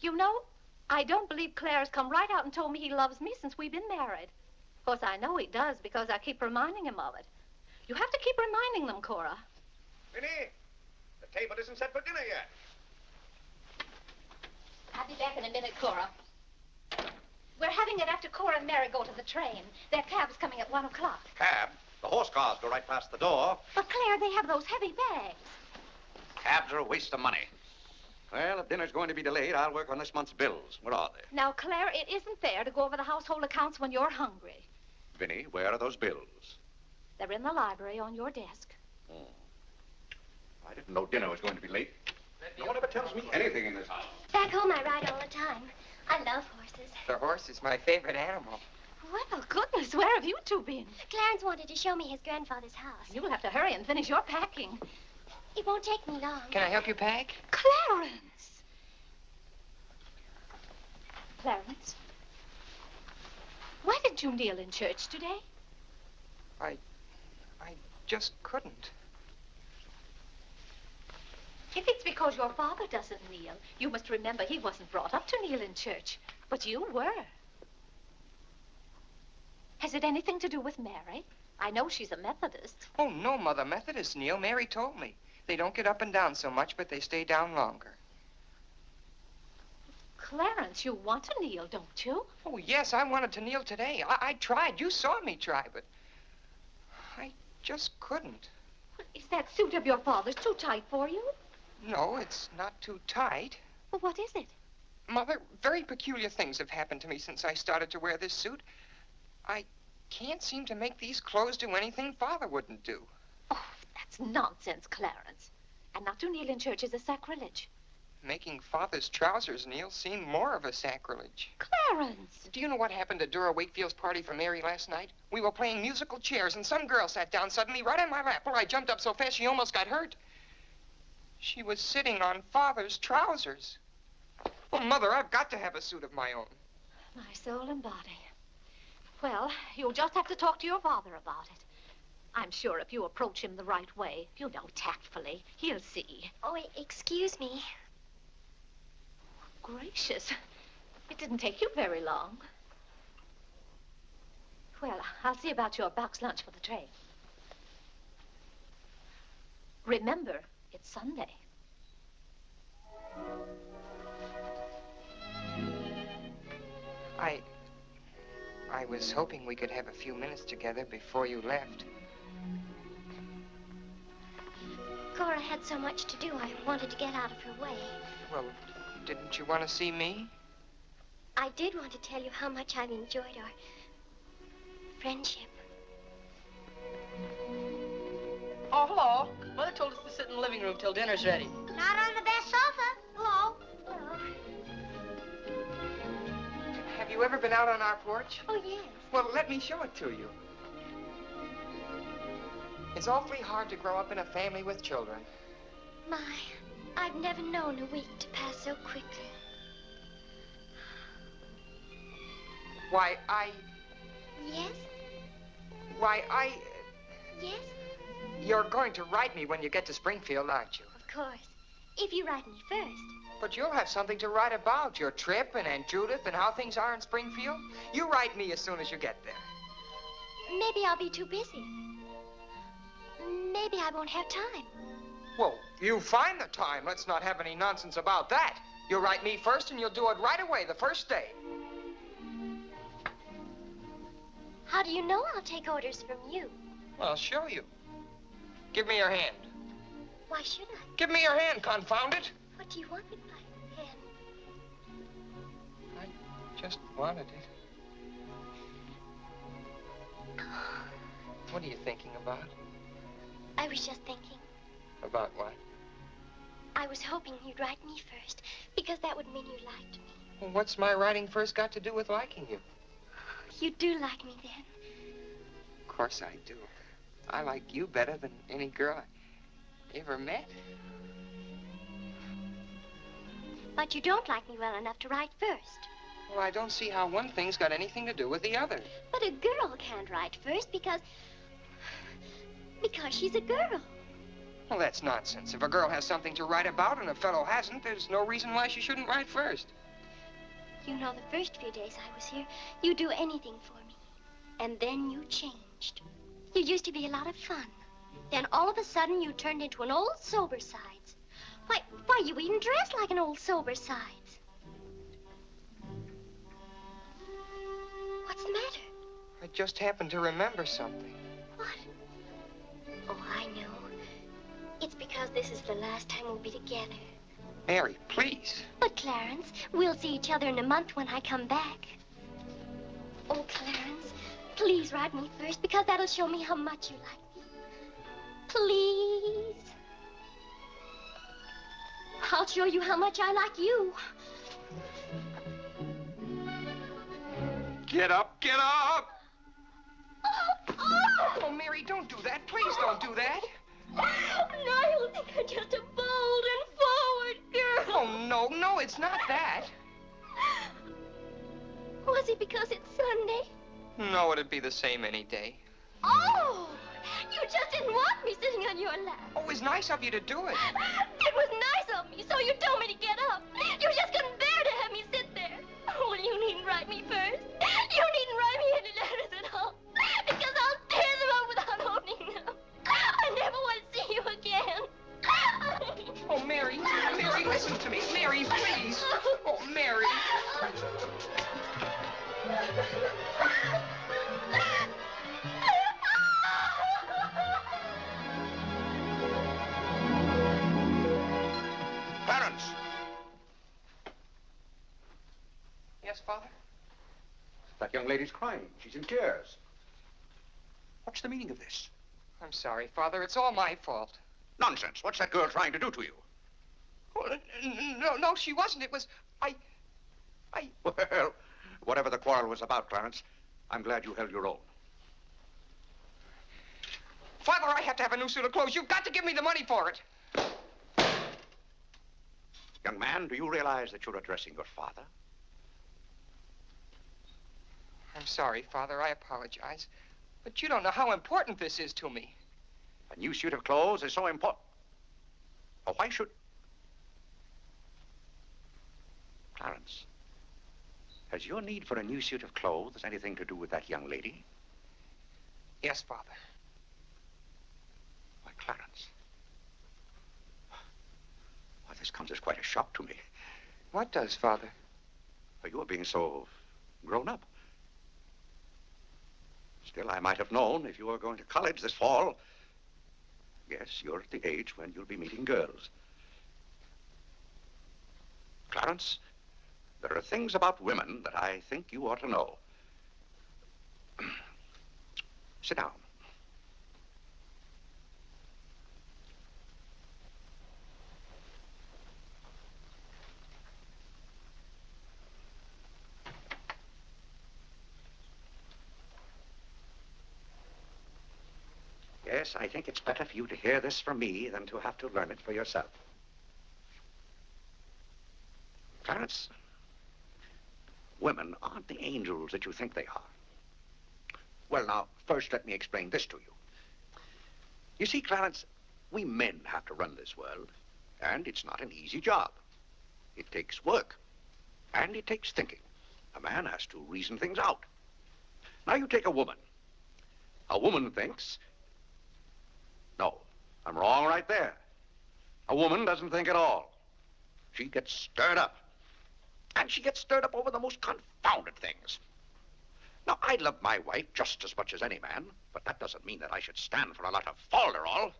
You know, I don't believe Claire's come right out and told me he loves me since we've been married. Of course, I know he does because I keep reminding him of it. You have to keep reminding them, Cora. Minnie, the table isn't set for dinner yet. I'll be back in a minute, Cora. We're having it after Cora and Mary go to the train. Their cab's coming at 1 o'clock. Cab? The horse cars go right past the door. But, Claire, they have those heavy bags. Cabs are a waste of money. Well, if dinner's going to be delayed, I'll work on this month's bills. Where are they? Now, Claire, it isn't fair to go over the household accounts when you're hungry. Vinny, where are those bills? They're in the library on your desk. Oh. I didn't know dinner was going to be late. No one ever tells me anything in this house. Back home, I ride all the time. I love horses. The horse is my favorite animal. Well, goodness, where have you two been? Clarence wanted to show me his grandfather's house. You'll have to hurry and finish your packing. It won't take me long. Can I help you pack? Clarence! Clarence, why did you kneel in church today? I just couldn't. If it's because your father doesn't kneel, you must remember he wasn't brought up to kneel in church. But you were. Has it anything to do with Mary? I know she's a Methodist. Oh, no, Mother. Methodists kneel. Mary told me. They don't get up and down so much, but they stay down longer. Clarence, you want to kneel, don't you? Oh, yes, I wanted to kneel today. I tried. You saw me try, but I just couldn't. Is that suit of your father's too tight for you? No, it's not too tight. Well, what is it? Mother, very peculiar things have happened to me since I started to wear this suit. I can't seem to make these clothes do anything Father wouldn't do. Oh, that's nonsense, Clarence. And not to kneel in church is a sacrilege. Making Father's trousers kneel seemed more of a sacrilege. Clarence! Do you know what happened at Dura Wakefield's party for Mary last night? We were playing musical chairs, and some girl sat down suddenly right on my lap. Well, I jumped up so fast she almost got hurt. She was sitting on Father's trousers. Well, Mother, I've got to have a suit of my own. My soul and body. Well, you'll just have to talk to your father about it. I'm sure if you approach him the right way, you know, tactfully, he'll see. Oh, excuse me. Gracious. It didn't take you very long. Well, I'll see about your box lunch for the train. Remember, it's Sunday. I was hoping we could have a few minutes together before you left. Cora had so much to do, I wanted to get out of her way. Well, didn't you want to see me? I did want to tell you how much I've enjoyed our friendship. Oh, hello. Mother told us to sit in the living room till dinner's ready. Not on the best sofa. Hello. Hello. Have you ever been out on our porch? Oh, yes. Well, let me show it to you. It's awfully hard to grow up in a family with children. My, I've never known a week to pass so quickly. Why, Yes? Yes? You're going to write me when you get to Springfield, aren't you? Of course. if you write me first. But you'll have something to write about, your trip and Aunt Judith and how things are in Springfield. You write me as soon as you get there. Maybe I'll be too busy. Maybe I won't have time. Well, you find the time. Let's not have any nonsense about that. You'll write me first, and you'll do it right away, the first day. How do you know I'll take orders from you? Well, I'll show you. Give me your hand. Why should I? Give me your hand, confound it. What do you want with my hand? I just wanted it. What are you thinking about? I was just thinking. About what? I was hoping you'd write me first, because that would mean you liked me. Well, what's my writing first got to do with liking you? You do like me then. Of course I do. I like you better than any girl I ever met. But you don't like me well enough to write first. Well, I don't see how one thing's got anything to do with the other. But a girl can't write first because she's a girl. Well, that's nonsense. If a girl has something to write about and a fellow hasn't, there's no reason why she shouldn't write first. You know, the first few days I was here, you'd do anything for me. And then you changed. You used to be a lot of fun. Then all of a sudden you turned into an old sober-sides. Why, you even dress like an old sober-sides. What's the matter? I just happened to remember something. What? Oh, I know. It's because this is the last time we'll be together. Mary, please. But, Clarence, we'll see each other in a month when I come back. Oh, Clarence, please write me first, because that'll show me how much you like me. Please. I'll show you how much I like you. Get up, get up! Oh, Mary, don't do that. Please don't do that. Now you'll think I'm just a bold and forward girl. Oh, no, it's not that. Was it because it's Sunday? No, it'd be the same any day. Oh! You just didn't want me sitting on your lap. Oh, it was nice of you to do it. It was nice of me, so you told me to get up. You just couldn't bear to have me sit there. Oh, well, you needn't write me first. You needn't write me any letters at all, because I'll tear them up without opening them. I never want to see you again. Oh, Mary, listen to me. Mary, please. Oh, Mary. Clarence! Yes, Father? That young lady's crying. She's in tears. What's the meaning of this? I'm sorry, Father. It's all my fault. Nonsense. What's that girl trying to do to you? Well, no, she wasn't. It was... Well, whatever the quarrel was about, Clarence, I'm glad you held your own. Father, I have to have a new suit of clothes. You've got to give me the money for it. Young man, do you realize that you're addressing your father? I'm sorry, Father. I apologize. But you don't know how important this is to me. A new suit of clothes is so important. Oh, why should... Clarence, has your need for a new suit of clothes anything to do with that young lady? Yes, Father. Why, Clarence. Why, this comes as quite a shock to me. What does, Father? Well, you are being so grown up. Still, I might have known if you were going to college this fall. Yes, you're at the age when you'll be meeting girls. Clarence, there are things about women that I think you ought to know. Sit down. Yes, I think it's better for you to hear this from me than to have to learn it for yourself. Clarence, women aren't the angels that you think they are. Well, now, first let me explain this to you. You see, Clarence, we men have to run this world. And it's not an easy job. It takes work. And it takes thinking. A man has to reason things out. Now you take a woman. A woman thinks... No, I'm wrong right there. A woman doesn't think at all. She gets stirred up. And she gets stirred up over the most confounded things. Now, I love my wife just as much as any man, but that doesn't mean that I should stand for a lot of falderall.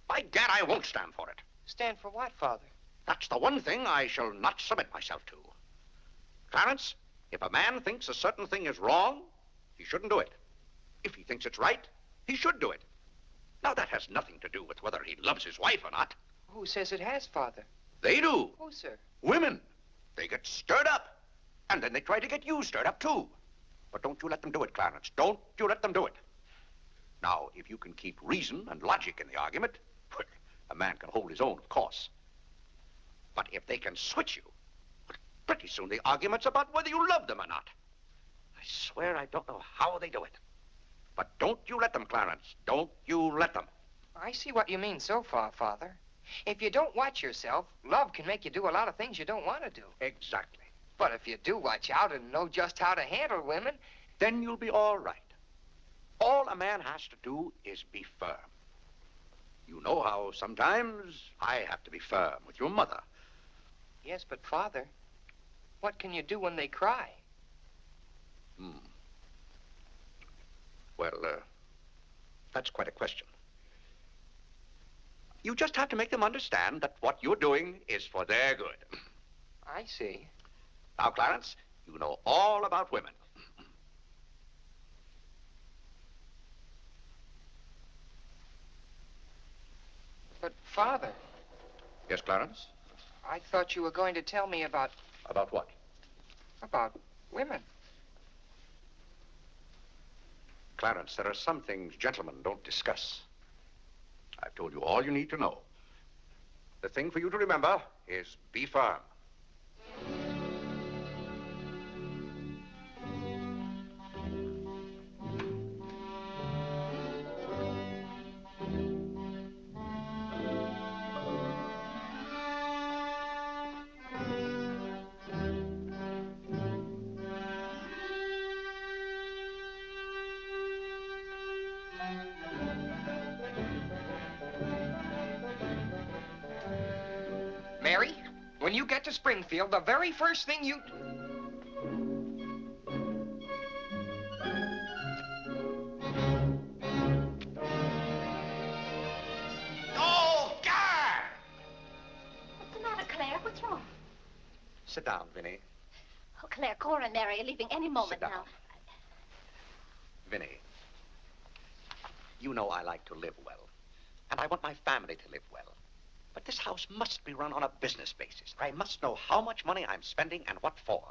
By gad, I won't stand for it. Stand for what, Father? That's the one thing I shall not submit myself to. Clarence, if a man thinks a certain thing is wrong, he shouldn't do it. If he thinks it's right, he should do it. Now, that has nothing to do with whether he loves his wife or not. Who says it has, Father? They do. Who, sir? Women. They get stirred up. And then they try to get you stirred up, too. But don't you let them do it, Clarence. Don't you let them do it. Now, if you can keep reason and logic in the argument, well, a man can hold his own, of course. But if they can switch you, pretty soon the argument's about whether you love them or not. I swear I don't know how they do it. But don't you let them, Clarence. Don't you let them. I see what you mean so far, Father. If you don't watch yourself, love can make you do a lot of things you don't want to do. Exactly. But if you do watch out and know just how to handle women, then you'll be all right. All a man has to do is be firm. You know how sometimes I have to be firm with your mother. Yes, but Father, what can you do when they cry? Well, that's quite a question. You just have to make them understand that what you're doing is for their good. I see. Now, Clarence, you know all about women. But, Father... Yes, Clarence? I thought you were going to tell me about... About what? About women. Clarence, there are some things gentlemen don't discuss. I've told you all you need to know. The thing for you to remember is be firm. Mary, when you get to Springfield, the very first thing you... Oh, God! What's the matter, Claire? What's wrong? Sit down, Vinny. Oh, Claire, Cora and Mary are leaving any moment Sit down. now. Vinny, you know I like to live well, and I want my family to live well. But this house must be run on a business basis. I must know how much money I'm spending and what for.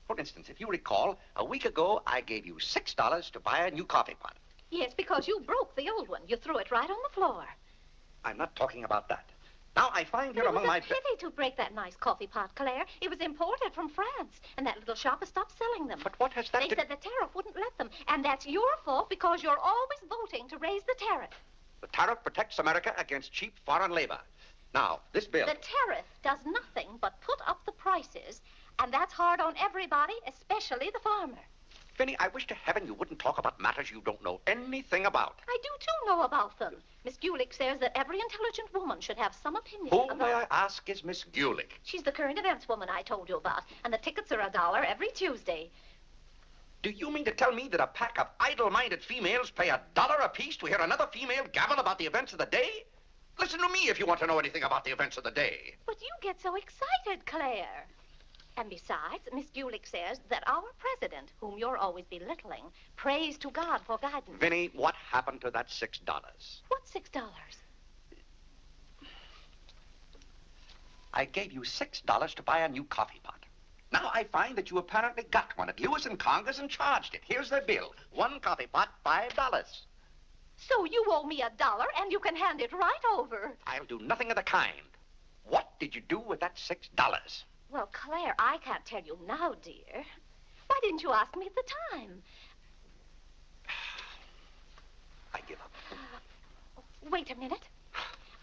For instance, if you recall, a week ago, I gave you $6 to buy a new coffee pot. Yes, because you broke the old one. You threw it right on the floor. I'm not talking about that. Now, I find here among my... It was a pity to break that nice coffee pot, Claire. It was imported from France, and that little shop has stopped selling them. But what has that They to... said the tariff wouldn't let them, and that's your fault because you're always voting to raise the tariff. The tariff protects America against cheap foreign labor. Now, this bill... The tariff does nothing but put up the prices, and that's hard on everybody, especially the farmer. Vinny, I wish to heaven you wouldn't talk about matters you don't know anything about. I do, too, know about them. Miss Gulick says that every intelligent woman should have some opinion Who, about... may I ask, is Miss Gulick? She's the current events woman I told you about, and the tickets are $1 every Tuesday. Do you mean to tell me that a pack of idle-minded females pay $1 apiece to hear another female gabble about the events of the day? Listen to me if you want to know anything about the events of the day. But you get so excited, Claire. And besides, Miss Gulick says that our president, whom you're always belittling, prays to God for guidance. Vinny, what happened to that $6? What $6? I gave you $6 to buy a new coffee pot. Now I find that you apparently got one at Lewis and Congress and charged it. Here's the bill. One coffee pot, $5. So you owe me $1, and you can hand it right over. I'll do nothing of the kind. What did you do with that $6? Well, Claire, I can't tell you now, dear. Why didn't you ask me at the time? I give up. Wait a minute.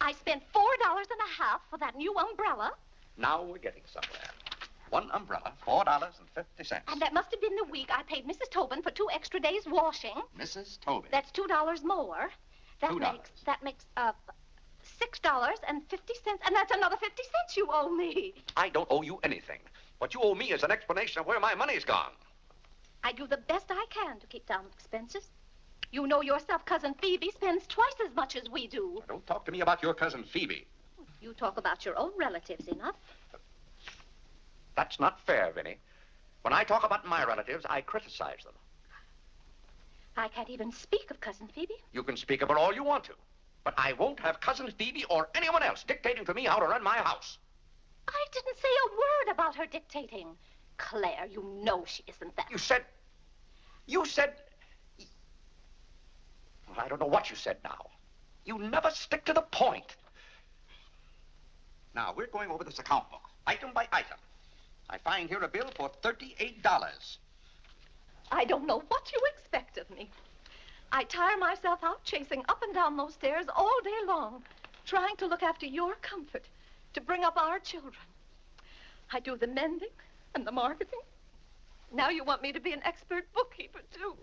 I spent $4.50 for that new umbrella. Now we're getting somewhere. One umbrella, $4.50. And that must have been the week I paid Mrs. Tobin for 2 extra days washing. Mrs. Tobin. That's $2 more. That makes $6.50, and that's another 50 cents you owe me. I don't owe you anything. What you owe me is an explanation of where my money's gone. I do the best I can to keep down expenses. You know yourself, Cousin Phoebe spends twice as much as we do. Don't talk to me about your cousin Phoebe. You talk about your own relatives enough. That's not fair, Vinny. When I talk about my relatives, I criticize them. I can't even speak of Cousin Phoebe. You can speak of her all you want to. But I won't have Cousin Phoebe or anyone else dictating to me how to run my house. I didn't say a word about her dictating. Claire, you know she isn't that. You said... Well, I don't know what you said now. You never stick to the point. Now, we're going over this account book, item by item. I find here a bill for $38. I don't know what you expect of me. I tire myself out chasing up and down those stairs all day long, trying to look after your comfort, to bring up our children. I do the mending and the marketing. Now you want me to be an expert bookkeeper, too.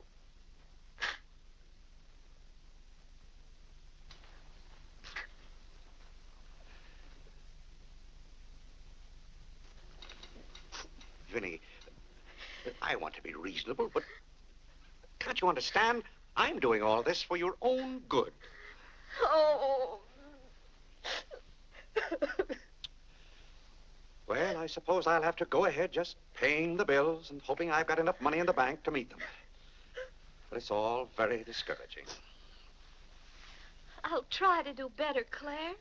Vinny, I want to be reasonable, but can't you understand? I'm doing all this for your own good. Oh. Well, I suppose I'll have to go ahead just paying the bills and hoping I've got enough money in the bank to meet them. But it's all very discouraging. I'll try to do better, Claire.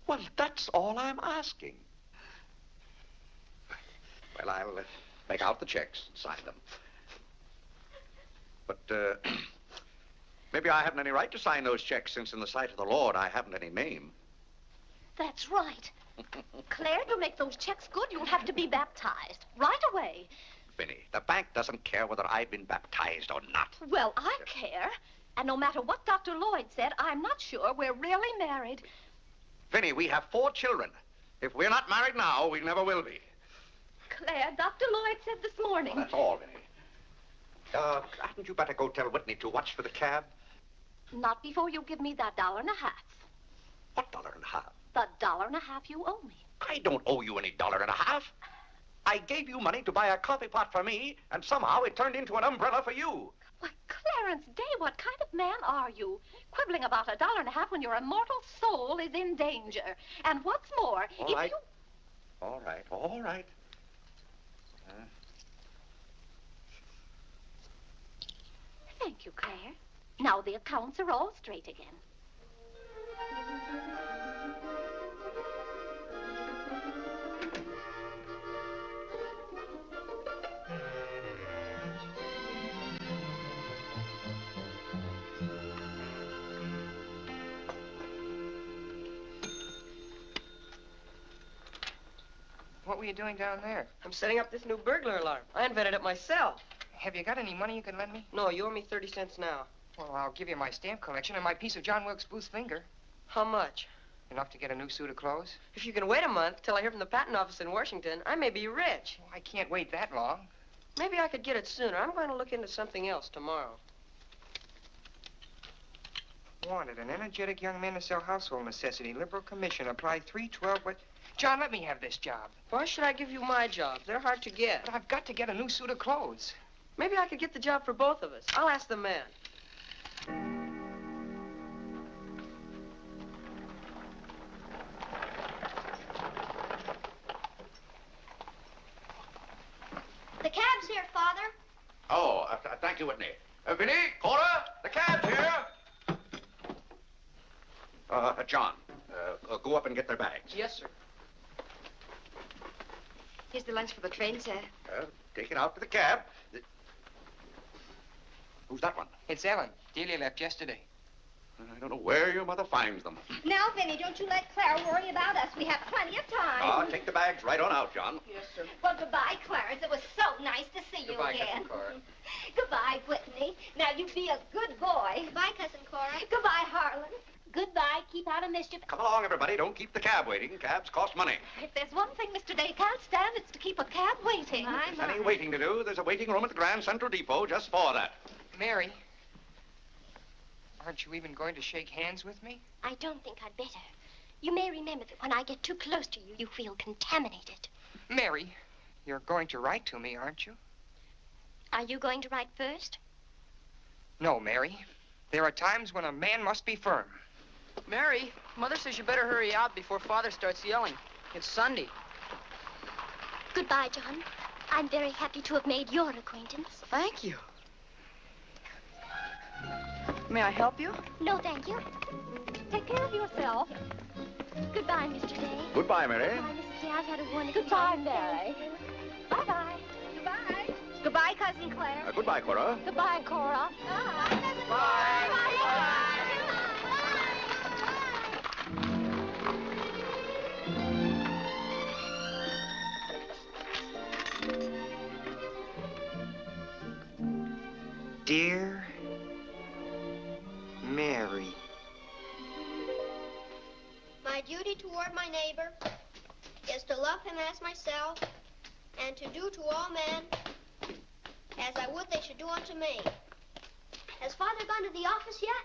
Well, that's all I'm asking. Well, I'll make out the checks and sign them. But maybe I haven't any right to sign those checks since in the sight of the Lord I haven't any name. That's right. Claire, to make those checks good, you'll have to be baptized right away. Vinny, the bank doesn't care whether I've been baptized or not. Well, I care. And no matter what Dr. Lloyd said, I'm not sure we're really married. Vinny, we have 4 children. If we're not married now, we never will be. Claire, Dr. Lloyd said this morning. Well, that's all, Vinny. Hadn't you better go tell Whitney to watch for the cab? Not before you give me that $1.50. What $1.50? The $1.50 you owe me. I don't owe you any $1.50. I gave you money to buy a coffee pot for me, and somehow it turned into an umbrella for you. Why, Clarence Day, what kind of man are you? Quibbling about a $1.50 when your immortal soul is in danger. And what's more, All right. All right. Thank you, Claire. Now the accounts are all straight again. What were you doing down there? I'm setting up this new burglar alarm. I invented it myself. Have you got any money you can lend me? No, you owe me 30 cents now. Well, I'll give you my stamp collection and my piece of John Wilkes Booth's finger. How much? Enough to get a new suit of clothes? If you can wait a month till I hear from the patent office in Washington, I may be rich. Well, I can't wait that long. Maybe I could get it sooner. I'm going to look into something else tomorrow. Wanted, an energetic young man to sell household necessity. Liberal commission. Apply 312. But John, let me have this job. Why should I give you my job? They're hard to get. But I've got to get a new suit of clothes. Maybe I could get the job for both of us. I'll ask the man. The cab's here, Father. Oh, thank you, Whitney. Vinny, Cora, the cab's here. John, go up and get their bags. Yes, sir. Here's the lunch for the train, sir. Take it out to the cab. Who's that one? It's Ellen. Delia left yesterday. I don't know where your mother finds them. Now, Vinny, don't you let Clara worry about us. We have plenty of time. Take the bags right on out, John. Yes, sir. Well, goodbye, Clarence. It was so nice to see you Goodbye, again. Cousin Cora. Goodbye, Whitney. Now, you be a good boy. Goodbye, Cousin Cora. Goodbye, Harlan. Goodbye. Keep out of mischief. Come along, everybody. Don't keep the cab waiting. Cabs cost money. If there's one thing Mr. Day can't stand, it's to keep a cab waiting. If there's any waiting to do, there's a waiting room at the Grand Central Depot just for that. Mary, aren't you even going to shake hands with me? I don't think I'd better. You may remember that when I get too close to you, you feel contaminated. Mary, you're going to write to me, aren't you? Are you going to write first? No, Mary. There are times when a man must be firm. Mary, Mother says you better hurry out before Father starts yelling. It's Sunday. Goodbye, John. I'm very happy to have made your acquaintance. Thank you. May I help you? No, thank you. Take care of yourself. Goodbye, Mr. Day. Goodbye, Mary. Goodbye, Mrs. Day. I've had a wonderful Goodbye, time. Mary. Bye-bye. Goodbye. Goodbye, Cousin Claire. Goodbye, Cora. Goodbye, Cora. Dear Mary. My duty toward my neighbor is to love him as myself and to do to all men as I would they should do unto me. Has Father gone to the office yet?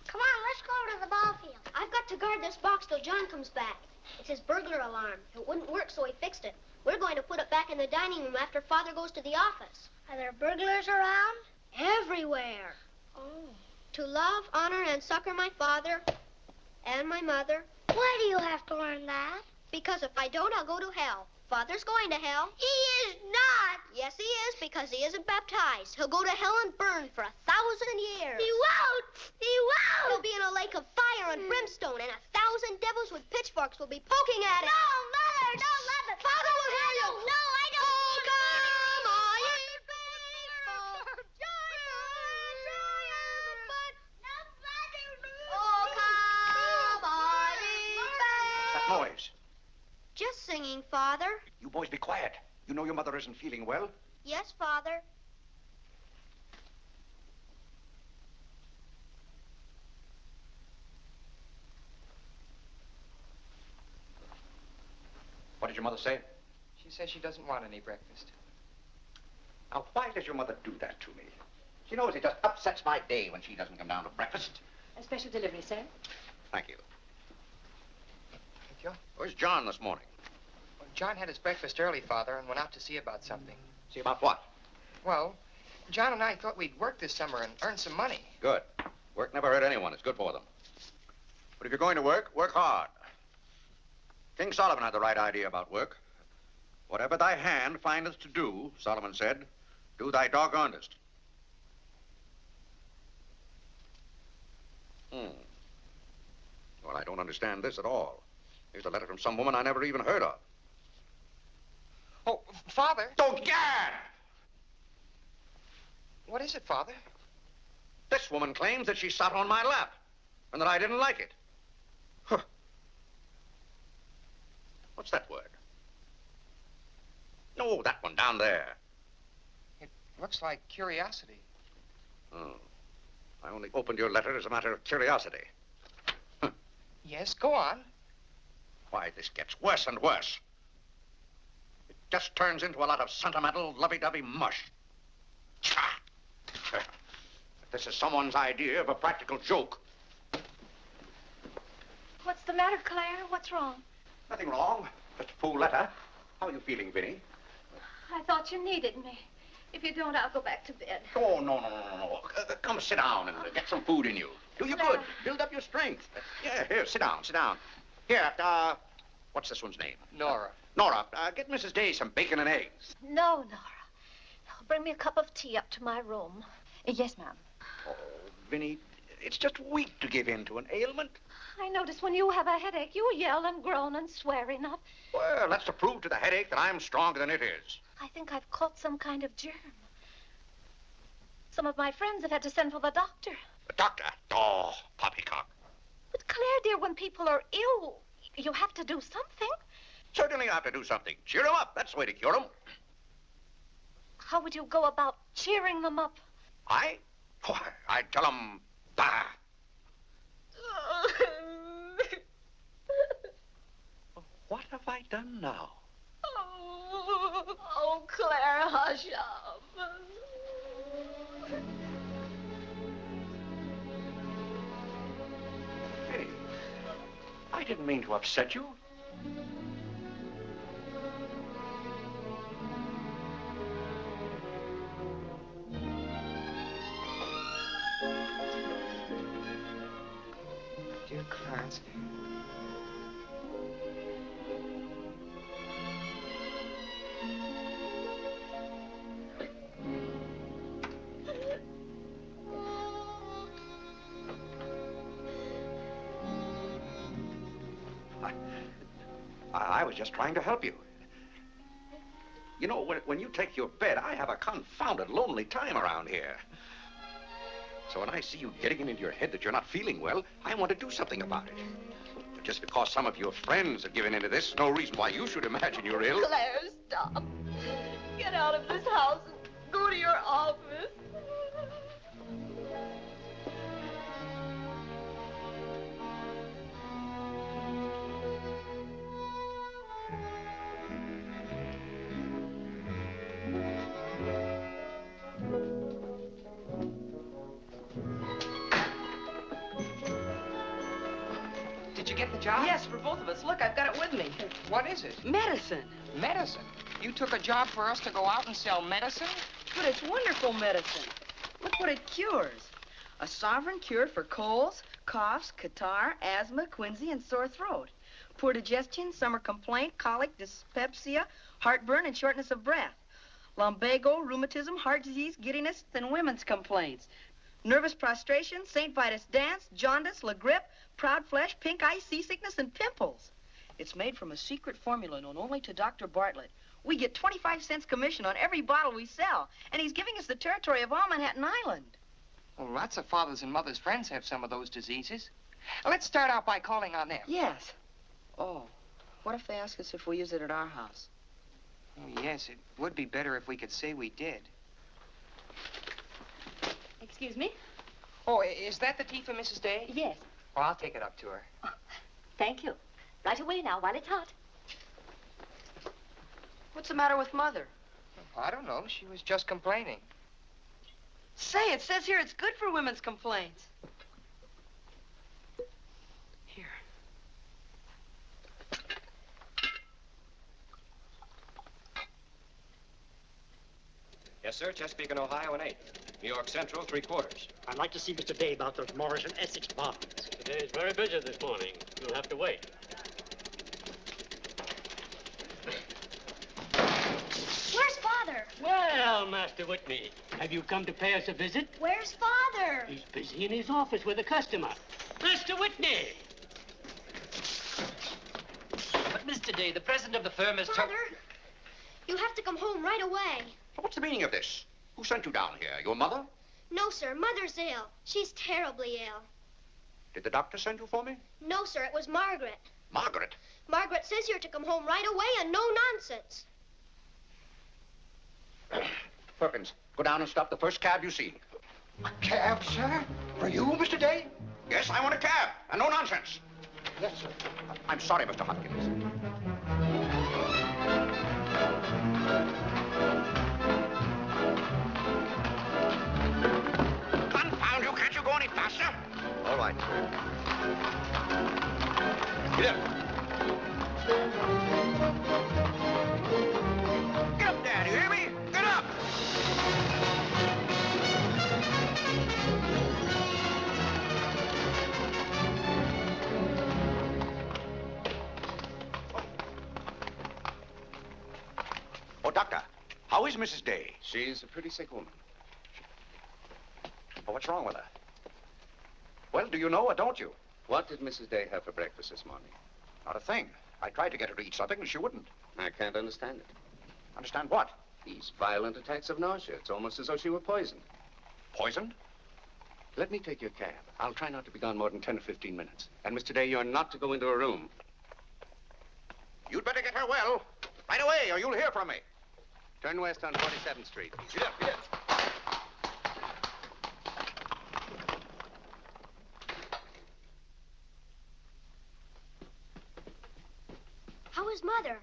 Come on, let's go to the ball field. I've got to guard this box till John comes back. It's his burglar alarm. It wouldn't work, so he fixed it. We're going to put it back in the dining room after Father goes to the office. Are there burglars around? Everywhere. Oh. To love, honor, and succor my father and my mother. Why do you have to learn that? Because if I don't, I'll go to hell. Father's going to hell. He is not. Yes, he is, because he isn't baptized. He'll go to hell and burn for 1,000 years. He won't. He won't. He'll be in a lake of fire and brimstone, and 1,000 devils with pitchforks will be poking at him. No, Mother, don't let me. Father will hear you. No, I don't. Oh, come on, you faithful. Triumphant. Oh, come on, What's that noise? Just singing, Father. You boys be quiet. You know your mother isn't feeling well. Yes, Father. What did your mother say? She says she doesn't want any breakfast. Now, why does your mother do that to me? She knows it just upsets my day when she doesn't come down to breakfast. A special delivery, sir. Thank you. Thank you. Where's John this morning? Well, John had his breakfast early, Father, and went out to see about something. See about what? Well, John and I thought we'd work this summer and earn some money. Good. Work never hurt anyone. It's good for them. But if you're going to work, work hard. King Solomon had the right idea about work. Whatever thy hand findeth to do, Solomon said, do thy doggonedest. Well, I don't understand this at all. Here's a letter from some woman I never even heard of. Oh, Father. Don't gad! What is it, Father? This woman claims that she sat on my lap and that I didn't like it. Huh. What's that word? No, that one down there. It looks like curiosity. Oh. I only opened your letter as a matter of curiosity. Yes, go on. Why, this gets worse and worse. It just turns into a lot of sentimental, lovey-dovey mush. Cha! If this is someone's idea of a practical joke. What's the matter, Claire? What's wrong? Nothing wrong. Just a fool letter. How are you feeling, Vinny? I thought you needed me. If you don't, I'll go back to bed. Oh, no. Come sit down and get some food in you. Do you good. Build up your strength. Yeah, here, sit down. Here, what's this one's name? Nora. Nora, get Mrs. Day some bacon and eggs. No, Nora. No, bring me a cup of tea up to my room. Yes, ma'am. Oh, Vinny, it's just weak to give in to an ailment. I notice when you have a headache, you yell and groan and swear enough. Well, that's to prove to the headache that I'm stronger than it is. I think I've caught some kind of germ. Some of my friends have had to send for the doctor. The doctor? Oh, poppycock. But Claire, dear, when people are ill, you have to do something. Certainly I have to do something. Cheer them up. That's the way to cure them. How would you go about cheering them up? I'd tell them, bah. What have I done now? Oh, Claire, hush up. Hey, I didn't mean to upset you. Dear Clarence. I was just trying to help you. You know, when you take your bed, I have a confounded lonely time around here. So when I see you getting it into your head that you're not feeling well, I want to do something about it. But just because some of your friends have given in to this, no reason why you should imagine you're ill. Claire, stop. Get out of this house and go to your office. Did you get the job? Yes, for both of us. Look, I've got it with me. What is it? Medicine. Medicine? You took a job for us to go out and sell medicine? But it's wonderful medicine. Look what it cures. A sovereign cure for colds, coughs, catarrh, asthma, quinsy, and sore throat. Poor digestion, summer complaint, colic, dyspepsia, heartburn, and shortness of breath. Lumbago, rheumatism, heart disease, giddiness, and women's complaints. Nervous prostration, St. Vitus dance, jaundice, la grippe, proud flesh, pink eye, seasickness, and pimples. It's made from a secret formula known only to Dr. Bartlett. We get 25 cents commission on every bottle we sell, and he's giving us the territory of all Manhattan Island. Well, lots of fathers and mothers' friends have some of those diseases. Let's start out by calling on them. Yes. Oh, what if they ask us if we use it at our house? Oh, yes, it would be better if we could say we did. Excuse me? Oh, is that the tea for Mrs. Day? Yes. Well, I'll take it up to her. Oh, thank you. Right away now, while it's hot. What's the matter with Mother? I don't know. She was just complaining. Say, it says here it's good for women's complaints. Here. Yes, sir. Chesapeake and Ohio and 8. New York Central, 3/4. I'd like to see Mr. Day about those Morris and Essex apartments. Today's very busy this morning. You'll have to wait. Where's Father? Well, Master Whitney, have you come to pay us a visit? Where's Father? He's busy in his office with a customer. Master Whitney! But, Mr. Day, the president of the firm has Father, you have to come home right away. What's the meaning of this? Who sent you down here? Your mother? No, sir. Mother's ill. She's terribly ill. Did the doctor send you for me? No, sir. It was Margaret. Margaret? Margaret says you're to come home right away and no nonsense. Perkins, go down and stop the first cab you see. A cab, sir? For you, Mr. Day? Yes, I want a cab, and no nonsense. Yes, sir. I'm sorry, Mr. Hopkins. Confound you, can't you go any faster? All right. Get up. Get up there, do you hear me? Get up! Oh, Doctor, how is Mrs. Day? She's a pretty sick woman. Oh, what's wrong with her? Well, do you know or don't you? What did Mrs. Day have for breakfast this morning? Not a thing. I tried to get her to eat something, and she wouldn't. I can't understand it. Understand what? These violent attacks of nausea. It's almost as though she were poisoned. Poisoned? Let me take your cab. I'll try not to be gone more than 10 or 15 minutes. And, Mr. Day, you're not to go into a room. You'd better get her well. Right away, or you'll hear from me. Turn west on 47th Street. Get up, get up. How is Mother?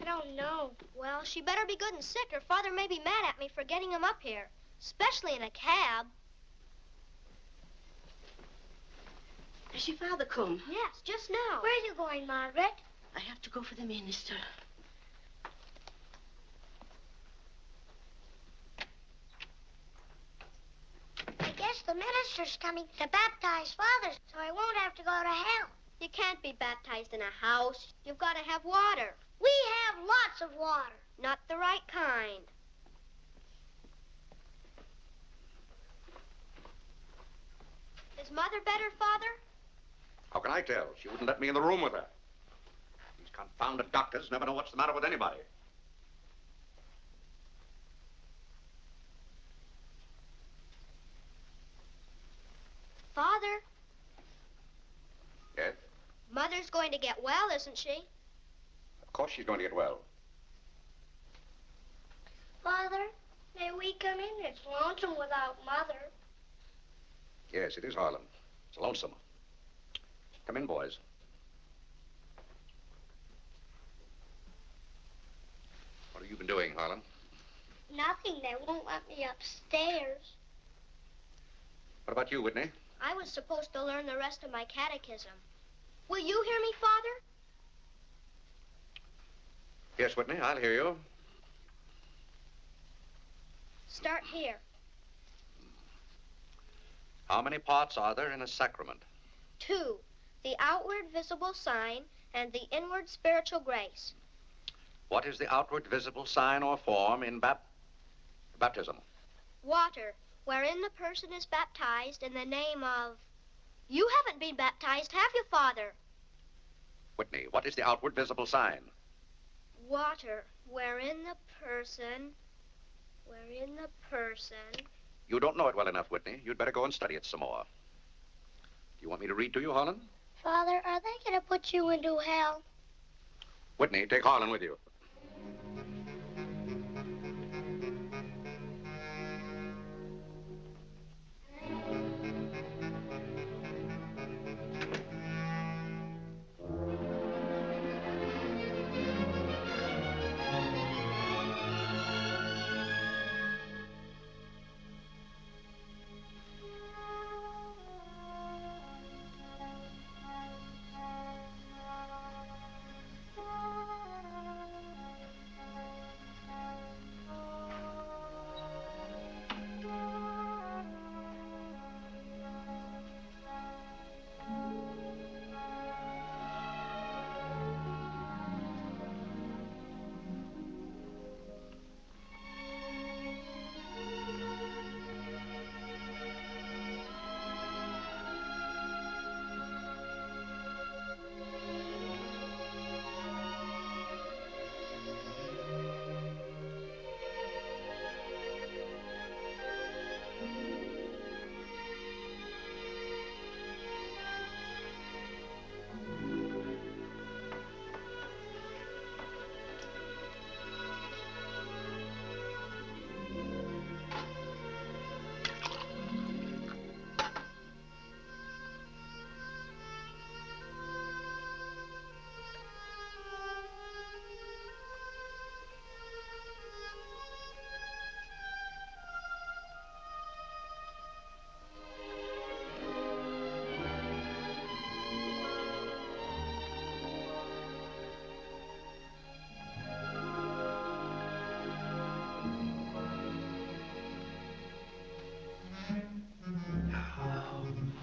I don't know. Well, she better be good and sick, or Father may be mad at me for getting him up here, especially in a cab. Has your father come? Yes, just now. Where are you going, Margaret? I have to go for the minister. I guess the minister's coming to baptize Father, so I won't have to go to hell. You can't be baptized in a house. You've got to have water. We have lots of water. Not the right kind. Is Mother better, Father? How can I tell? She wouldn't let me in the room with her. These confounded doctors never know what's the matter with anybody. Father, Yes? Mother's going to get well, isn't she? Of course she's going to get well. Father, may we come in? It's lonesome without Mother. Yes, it is, Harlan. It's lonesome. Come in, boys. What have you been doing, Harlan? Nothing. They won't let me upstairs. What about you, Whitney? I was supposed to learn the rest of my catechism. Will you hear me, Father? Yes, Whitney, I'll hear you. Start here. How many parts are there in a sacrament? 2, the outward visible sign and the inward spiritual grace. What is the outward visible sign or form in baptism? Water, wherein the person is baptized in the name of... You haven't been baptized, have you, Father? Whitney, what is the outward visible sign? Water, wherein the person... You don't know it well enough, Whitney. You'd better go and study it some more. Do you want me to read to you, Harlan? Father, are they going to put you into hell? Whitney, take Harlan with you.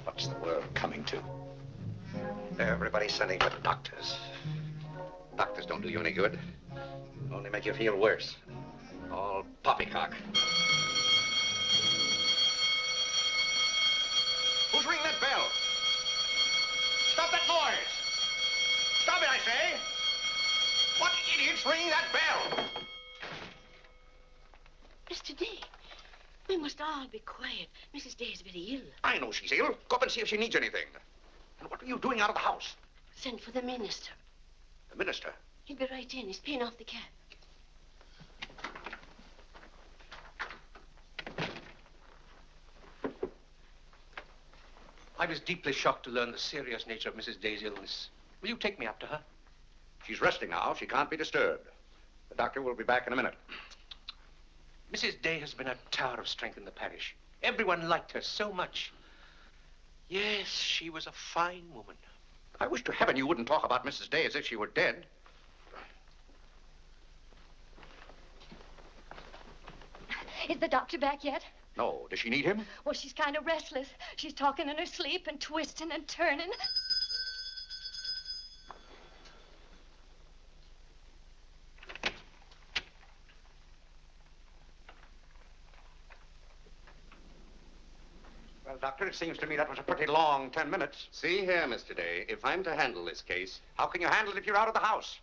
What's the world coming to? Everybody's sending for doctors. Doctors don't do you any good. Only make you feel worse. All poppycock. Who's ringing that bell? Stop that noise! Stop it, I say! What idiot's ringing that bell? Mr. Day, we must all be quiet. Mrs. Day is very ill. I know she's ill. Go up and see if she needs anything. And what are you doing out of the house? Send for the minister. The minister? He'll be right in. He's paying off the cab. I was deeply shocked to learn the serious nature of Mrs. Day's illness. Will you take me up to her? She's resting now. She can't be disturbed. The doctor will be back in a minute. Mrs. Day has been a tower of strength in the parish. Everyone liked her so much. Yes, she was a fine woman. I wish to heaven you wouldn't talk about Mrs. Day as if she were dead. Is the doctor back yet? No. Does she need him? Well, she's kind of restless. She's talking in her sleep and twisting and turning. Well, Doctor, it seems to me that was a pretty long 10 minutes. See here, Mr. Day, if I'm to handle this case... How can you handle it if you're out of the house?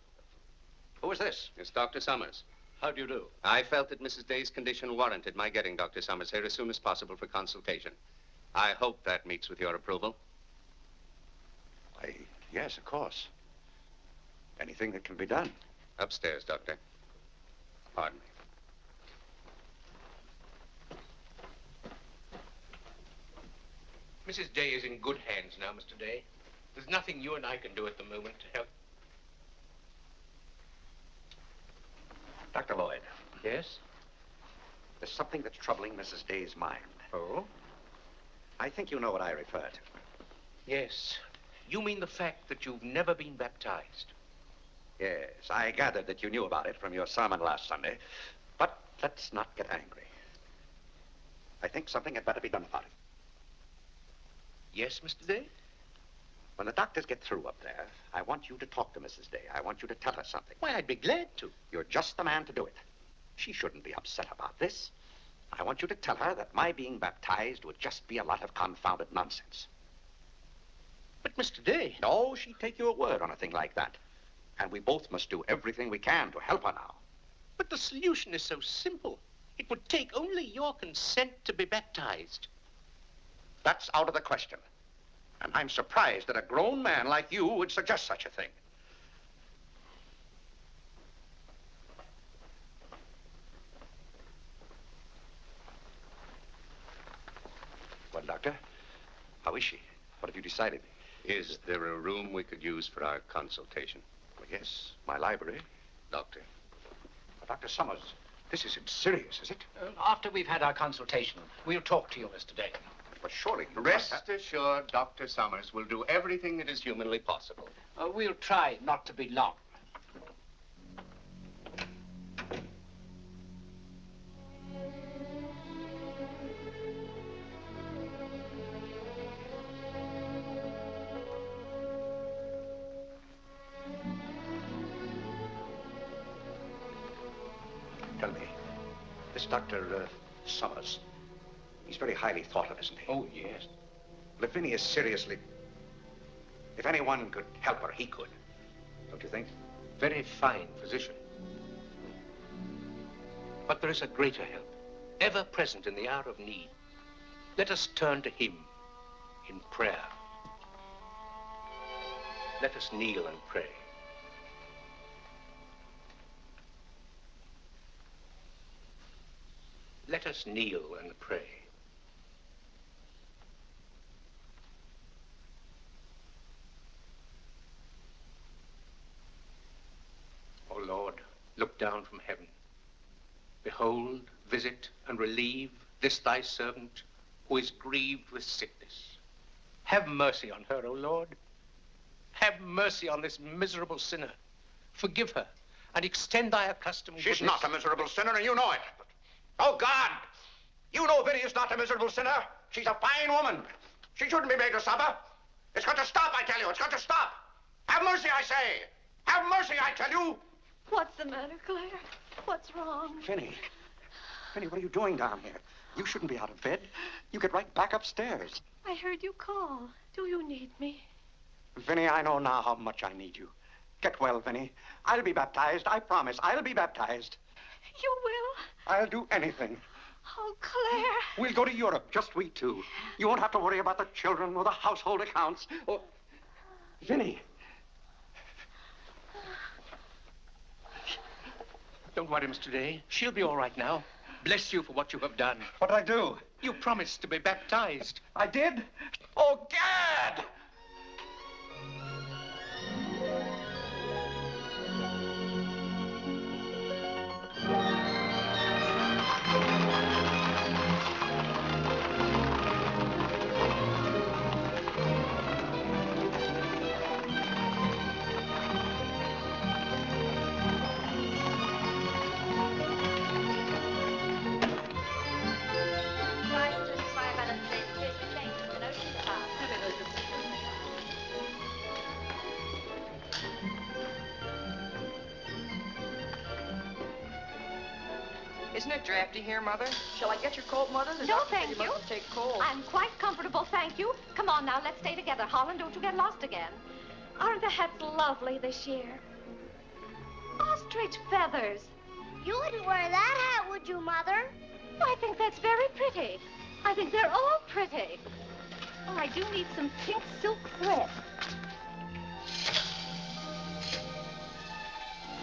Who is this? It's Dr. Summers. How do you do? I felt that Mrs. Day's condition warranted my getting Dr. Summers here as soon as possible for consultation. I hope that meets with your approval. Why, yes, of course. Anything that can be done. Upstairs, Doctor. Pardon me. Mrs. Day is in good hands now, Mr. Day. There's nothing you and I can do at the moment to help. Dr. Lloyd. Yes? There's something that's troubling Mrs. Day's mind. Oh? I think you know what I refer to. Yes. You mean the fact that you've never been baptized? Yes, I gathered that you knew about it from your sermon last Sunday. But let's not get angry. I think something had better be done about it. Yes, Mr. Day? When the doctors get through up there, I want you to talk to Mrs. Day. I want you to tell her something. Why, I'd be glad to. You're just the man to do it. She shouldn't be upset about this. I want you to tell her that my being baptized would just be a lot of confounded nonsense. But, Mr. Day... No, she'd take your word on a thing like that. And we both must do everything we can to help her now. But the solution is so simple. It would take only your consent to be baptized. That's out of the question. And I'm surprised that a grown man like you would suggest such a thing. Well, Doctor, how is she? What have you decided? Is there a room we could use for our consultation? Well, yes, my library. Doctor. Well, Dr. Summers, this isn't serious, is it? After we've had our consultation, we'll talk to you, Mr. Day. But surely you Rest assured, Dr. Summers will do everything that is humanly possible. We'll try not to be long. Tell me, this Dr. Summers, he's very highly thought of, isn't he? Oh, yes. Well, if Vinny is seriously... If anyone could help her, he could. Don't you think? Very fine physician. But there is a greater help, ever present in the hour of need. Let us turn to him in prayer. Let us kneel and pray. Let us kneel and pray. O Lord, look down from heaven. Behold, visit, and relieve this thy servant who is grieved with sickness. Have mercy on her, O Lord. Have mercy on this miserable sinner. Forgive her, and extend thy accustomed She's goodness. not a miserable sinner, and you know it. Oh, God! You know Vinny is not a miserable sinner. She's a fine woman. She shouldn't be made to suffer. It's got to stop, I tell you. It's got to stop. Have mercy, I say. Have mercy, I tell you. What's the matter, Claire? What's wrong? Vinny. Vinny, what are you doing down here? You shouldn't be out of bed. You get right back upstairs. I heard you call. Do you need me? Vinny, I know now how much I need you. Get well, Vinny. I'll be baptized. I promise. I'll be baptized. You will? I'll do anything. Oh, Claire. We'll go to Europe, just we two. You won't have to worry about the children or the household accounts. Or... Vinny. Don't worry, Mr. Day. She'll be all right now. Bless you for what you have done. What'd I do? You promised to be baptized. I did? Oh, Gad! Isn't it drafty here, Mother? Shall I get your coat, Mother? The No, doctor said thank you you. mustn't take cold. I'm quite comfortable, thank you. Come on now, let's stay together. Holland, don't you get lost again. Aren't the hats lovely this year? Ostrich feathers. You wouldn't wear that hat, would you, Mother? I think that's very pretty. I think they're all pretty. Oh, I do need some pink silk thread.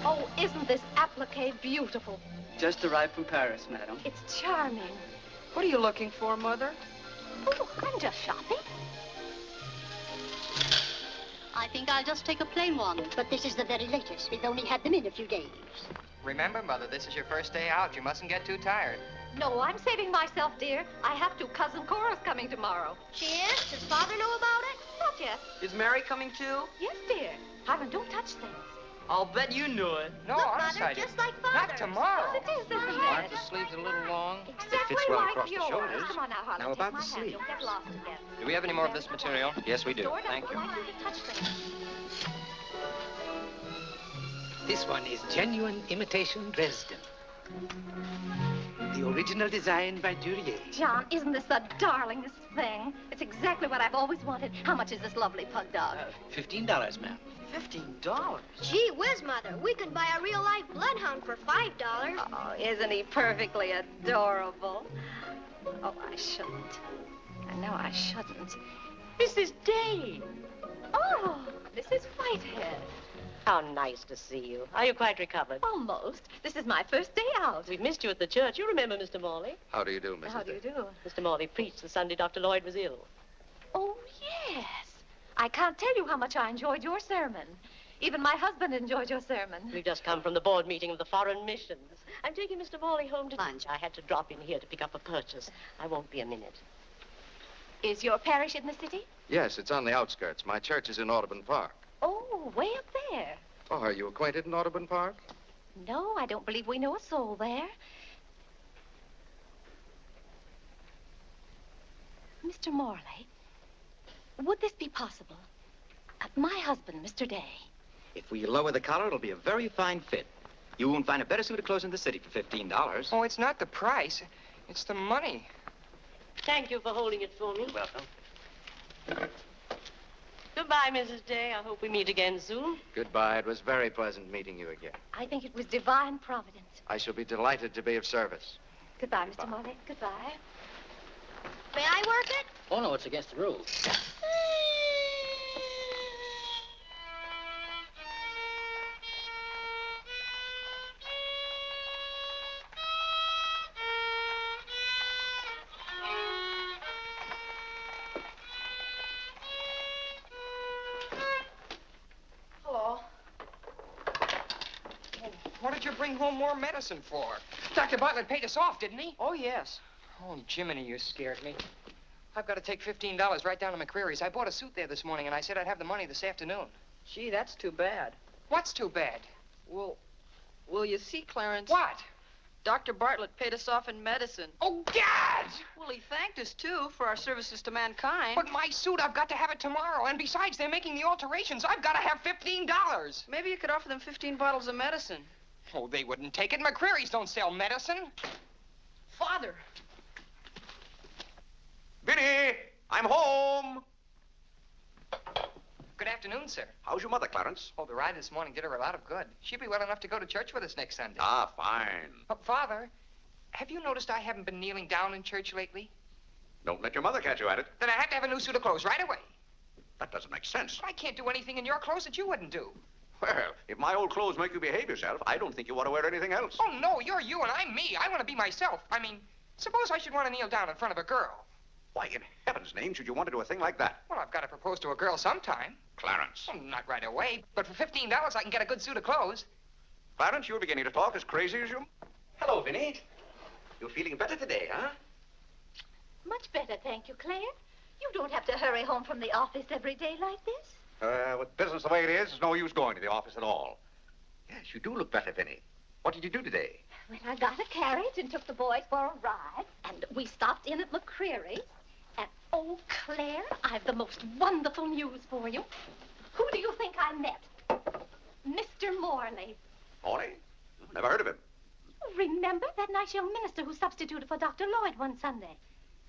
Oh, isn't this applique beautiful? Just arrived from Paris, madam. It's charming. What are you looking for, Mother? Oh, I'm just shopping. I think I'll just take a plain one, but this is the very latest. We've only had them in a few days. Remember, Mother, this is your first day out. You mustn't get too tired. No, I'm saving myself, dear. I have to. Cousin Cora's coming tomorrow. She is? Does Father know about it? Not yet. Is Mary coming too? Yes, dear. Harlan, don't touch things. I'll bet you knew it. No, Look, honest, Mother, I didn't. just like Father's. Not tomorrow. Yes, it is, isn't Aren't it? the sleeves a little long? Exactly fits well like across the yours. shoulders. Come on now, Harlan. Now take about my the hand. sleeves. Don't get lost again. Do we have any more of this material? Yes, we do. Dora Thank doesn't you. like you to touch things. This one is genuine imitation Dresden. The original design by Duryea. John, isn't this the darlingest thing? It's exactly what I've always wanted. How much is this lovely pug dog? $15, ma'am. $15? Gee whiz, Mother. We can buy a real-life bloodhound for $5. Oh, isn't he perfectly adorable? Oh, I shouldn't. I know I shouldn't. Mrs. Day. Oh, Mrs. Whitehead. How nice to see you. Are you quite recovered? Almost. This is my first day out. We've missed you at the church. You remember Mr. Morley? How do you do, Mrs. How do you do? Mr. Morley preached the Sunday Dr. Lloyd was ill. Oh, yes. I can't tell you how much I enjoyed your sermon. Even my husband enjoyed your sermon. We've just come from the board meeting of the Foreign Missions. I'm taking Mr. Morley home to lunch. I had to drop in here to pick up a purchase. I won't be a minute. Is your parish in the city? Yes, it's on the outskirts. My church is in Audubon Park. Oh, way up there. Oh, are you acquainted in Audubon Park? No, I don't believe we know a soul there. Mr. Morley, would this be possible? My husband, Mr. Day. If we lower the collar, it'll be a very fine fit. You won't find a better suit of clothes in the city for $15. Oh, it's not the price. It's the money. Thank you for holding it for me. Welcome. Goodbye, Mrs. Day. I hope we meet again soon. Goodbye. It was very pleasant meeting you again. I think it was divine providence. I shall be delighted to be of service. Goodbye, Mr. Morley. Goodbye. May I work it? Oh, no, it's against the rules. Hello. What did you bring home more medicine for? Dr. Bartlett paid us off, didn't he? Oh, yes. Oh, Jiminy, you scared me. I've got to take $15 right down to McCreary's. I bought a suit there this morning, and I said I'd have the money this afternoon. Gee, that's too bad. What's too bad? Well, you see, Clarence. What? Dr. Bartlett paid us off in medicine. Oh, God! Well, he thanked us, too, for our services to mankind. But my suit, I've got to have it tomorrow. And besides, they're making the alterations. I've got to have $15. Maybe you could offer them 15 bottles of medicine. Oh, they wouldn't take it. McCreary's don't sell medicine. Father. Vinny, I'm home. Good afternoon, sir. How's your mother, Clarence? Oh, the ride this morning did her a lot of good. She'll be well enough to go to church with us next Sunday. Ah, fine. Father, have you noticed I haven't been kneeling down in church lately? Don't let your mother catch you at it. Then I have to have a new suit of clothes right away. That doesn't make sense. I can't do anything in your clothes that you wouldn't do. Well, if my old clothes make you behave yourself, I don't think you ought to wear anything else. Oh, no, you're you and I'm me. I want to be myself. I mean, suppose I should want to kneel down in front of a girl. Why, in heaven's name, should you want to do a thing like that? Well, I've got to propose to a girl sometime. Clarence. Well, not right away, but for $15, I can get a good suit of clothes. Clarence, you're beginning to talk as crazy as you... Hello, Vinny. You're feeling better today, huh? Much better, thank you, Claire. You don't have to hurry home from the office every day like this. With business the way it is, there's no use going to the office at all. Yes, you do look better, Vinny. What did you do today? Well, I got a carriage and took the boys for a ride, and we stopped in at McCreary's. And, oh, Claire, I've the most wonderful news for you. Who do you think I met? Mr. Morley. Morley? Never heard of him. Remember that that nice young minister who substituted for Dr. Lloyd one Sunday?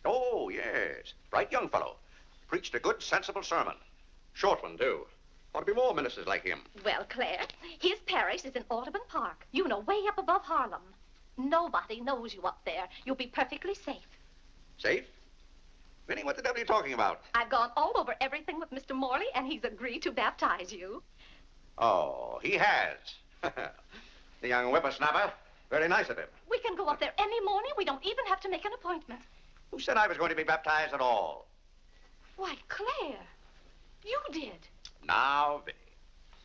Oh, yes. Bright young fellow. Preached a good, sensible sermon. Short one, too. Ought to be more ministers like him. Well, Claire, his parish is in Audubon Park. You know, way up above Harlem. Nobody knows you up there. You'll be perfectly safe. Safe? Vinny, what the devil are you talking about? I've gone all over everything with Mr. Morley, and he's agreed to baptize you. Oh, he has. The young whippersnapper. Very nice of him. We can go up there any morning. We don't even have to make an appointment. Who said I was going to be baptized at all? Why, Claire, you did. Now, Vinny.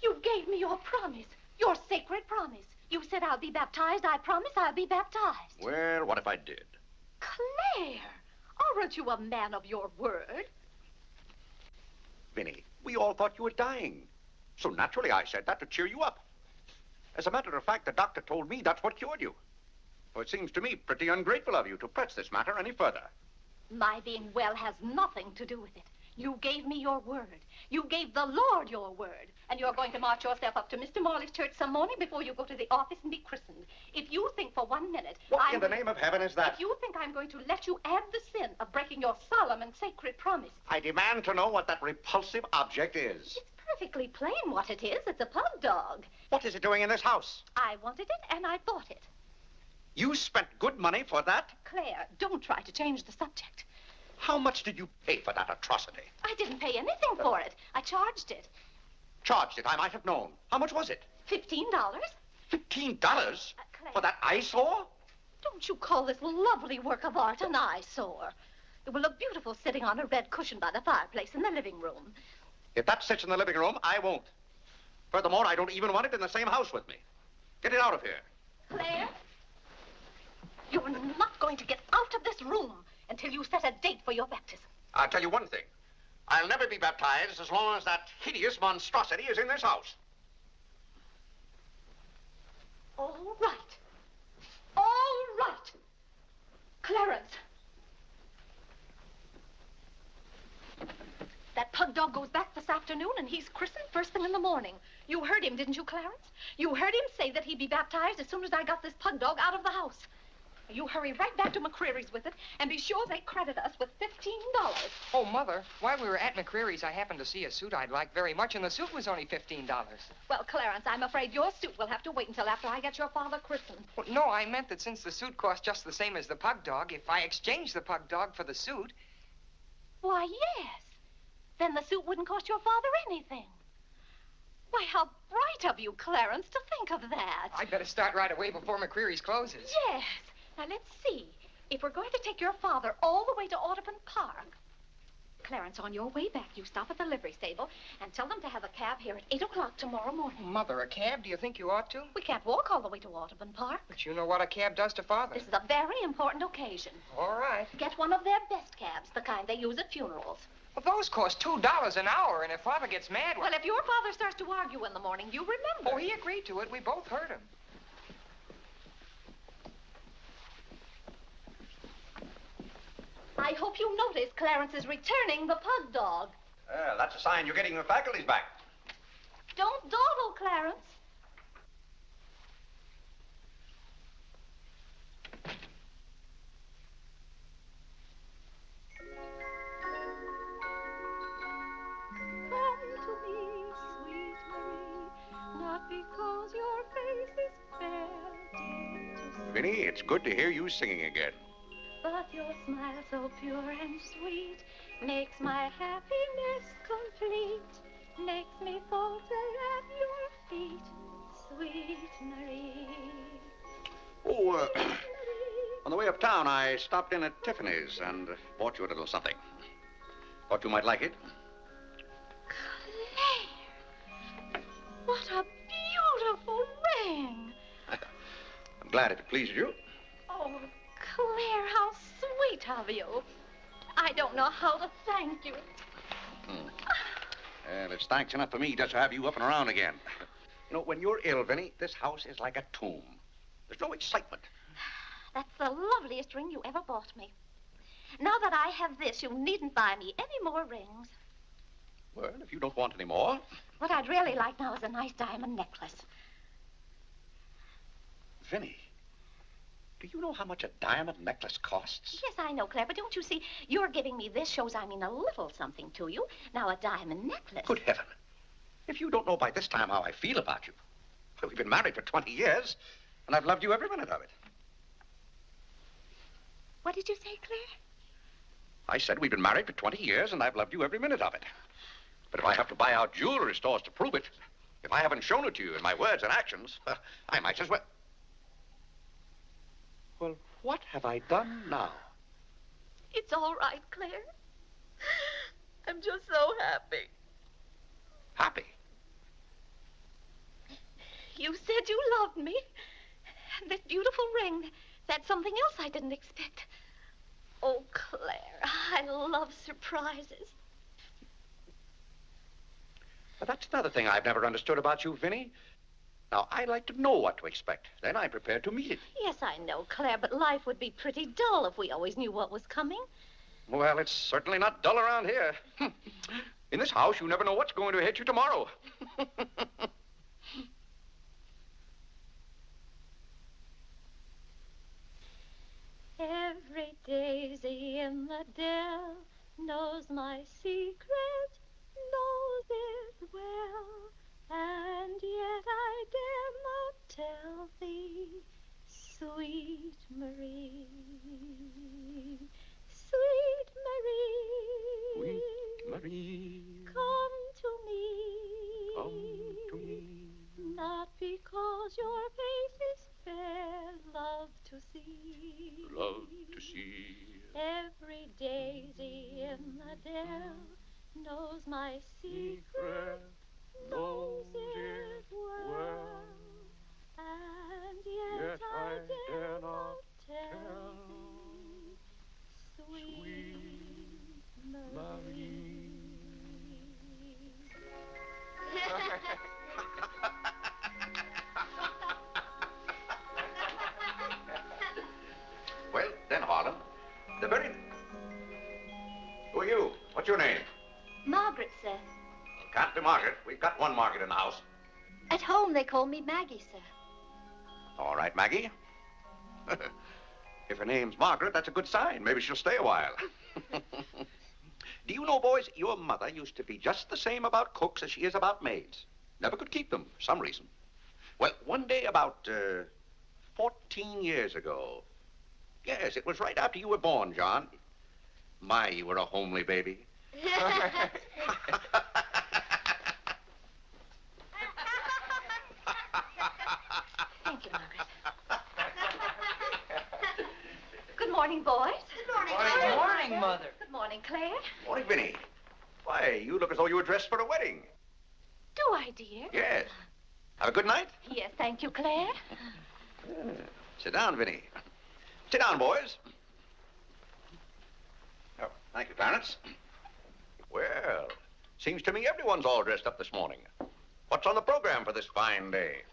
You gave me your promise, your sacred promise. You said I'll be baptized. I promise I'll be baptized. Well, what if I did? Claire, aren't you a man of your word? Vinny, we all thought you were dying. So naturally I said that to cheer you up. As a matter of fact, the doctor told me that's what cured you. Well, it seems to me pretty ungrateful of you to press this matter any further. My being well has nothing to do with it. You gave me your word. You gave the Lord your word. And you're going to march yourself up to Mr. Morley's church some morning before you go to the office and be christened. If you think for 1 minute... What in the name of heaven is that? If you think I'm going to let you add the sin of breaking your solemn and sacred promise... I demand to know what that repulsive object is. It's perfectly plain what it is. It's a pug dog. What is it doing in this house? I wanted it and I bought it. You spent good money for that? Claire, don't try to change the subject. How much did you pay for that atrocity? I didn't pay anything for it. I charged it. Charged it? I might have known. How much was it? $15. $15? Claire. For that eyesore? Don't you call this lovely work of art an eyesore? It will look beautiful sitting on a red cushion by the fireplace in the living room. If that sits in the living room, I won't. Furthermore, I don't even want it in the same house with me. Get it out of here. Claire, you're not going to get out of this room until you set a date for your baptism. I'll tell you one thing. I'll never be baptized as long as that hideous monstrosity is in this house. All right. All right. Clarence. That pug dog goes back this afternoon, and he's christened first thing in the morning. You heard him, didn't you, Clarence? You heard him say that he'd be baptized as soon as I got this pug dog out of the house. You hurry right back to McCreary's with it, and be sure they credit us with $15. Oh, Mother, while we were at McCreary's, I happened to see a suit I'd like very much, and the suit was only $15. Well, Clarence, I'm afraid your suit will have to wait until after I get your father christened. Well, no, I meant that since the suit cost just the same as the pug dog, if I exchanged the pug dog for the suit... Why, yes. Then the suit wouldn't cost your father anything. Why, how bright of you, Clarence, to think of that. I'd better start right away before McCreary's closes. Yes. Now, let's see. If we're going to take your father all the way to Audubon Park... Clarence, on your way back, you stop at the livery stable and tell them to have a cab here at 8 o'clock tomorrow morning. Mother, a cab? Do you think you ought to? We can't walk all the way to Audubon Park. But you know what a cab does to Father. This is a very important occasion. All right. Get one of their best cabs, the kind they use at funerals. Well, those cost $2 an hour, and if Father gets mad... Well, if your father starts to argue in the morning, you remember. Oh, he agreed to it. We both heard him. I hope you notice Clarence is returning the pug dog. Well, that's a sign you're getting your faculties back. Don't dawdle, Clarence. Come to me, sweet Marie, not because your face is fair, dear to see. Vinny, it's good to hear you singing again. But your smile so pure and sweet makes my happiness complete, makes me falter at your feet, sweet Marie. Oh, on the way uptown, I stopped in at Tiffany's and bought you a little something. Thought you might like it. Claire, what a beautiful ring. I'm glad if it pleases you. Oh, Claire, how sweet of you. I don't know how to thank you. Well, it's thanks enough for me just to have you up and around again. You know, when you're ill, Vinny, this house is like a tomb. There's no excitement. That's the loveliest ring you ever bought me. Now that I have this, you needn't buy me any more rings. Well, if you don't want any more... What I'd really like now is a nice diamond necklace. Vinny, Do you know how much a diamond necklace costs? Yes, I know, Claire, but don't you see, you're giving me this shows I mean a little something to you. Now, a diamond necklace. Good heaven. If you don't know by this time how I feel about you. Well, we've been married for 20 years, and I've loved you every minute of it. What did you say, Claire? I said we've been married for 20 years, and I've loved you every minute of it. But if I have to buy out jewelry stores to prove it, if I haven't shown it to you in my words and actions, I might as well... Well, what have I done now? It's all right, Claire. I'm just so happy. Happy? You said you loved me. And this beautiful ring, that's something else I didn't expect. Oh, Claire, I love surprises. But that's another thing I've never understood about you, Vinnie. Now, I like to know what to expect. Then I'm prepared to meet it. Yes, I know, Claire, but life would be pretty dull if we always knew what was coming. Well, it's certainly not dull around here. In this house, you never know what's going to hit you tomorrow. Every daisy in the dell knows my secret, knows it well, and yet I dare not tell thee, sweet Marie, sweet Marie, Sweet Marie, come to me, come to me. not because your face is fair, love to see. Love to see. Every daisy in the dell knows my secret, knows it well, and yet I dare not tell, sweet Marie. Well, then, Harlan, the very... Who are you? What's your name? Margaret, sir. Can't be Margaret. We've got one Margaret in the house. At home, they call me Maggie, sir. All right, Maggie. If her name's Margaret, that's a good sign. Maybe she'll stay a while. Do you know, boys, your mother used to be just the same about cooks as she is about maids. Never could keep them for some reason. Well, one day about 14 years ago. Yes, it was right after you were born, John. My, you were a homely baby. Thank you, Margaret. Good morning, boys. Good morning. Good morning, Mother. Good morning, Claire. Morning, Vinnie. Why, you look as though you were dressed for a wedding. Do I, dear? Yes. Have a good night? Yes, thank you, Claire. Sit down, Vinnie. Sit down, boys. Oh, thank you, Clarence. Well, seems to me everyone's all dressed up this morning. What's on the program for this fine day?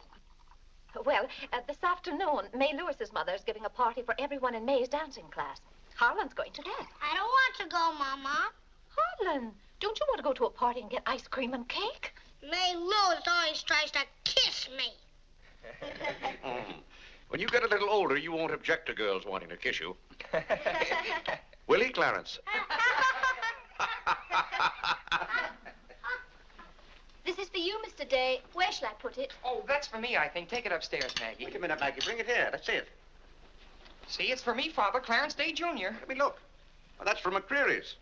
Well, this afternoon, May Lewis's mother is giving a party for everyone in May's dancing class. Harlan's going to that. I don't want to go, Mama. Harlan, don't you want to go to a party and get ice cream and cake? May Lewis always tries to kiss me. When you get a little older, you won't object to girls wanting to kiss you. Will he, Clarence? This is for you, Mr. Day. Where shall I put it? Oh, that's for me, I think. Take it upstairs, Maggie. Wait a minute, Maggie. Bring it here. Let's see it. See, it's for me, Father, Clarence Day, Jr. Let me look. Well, that's from McCreary's.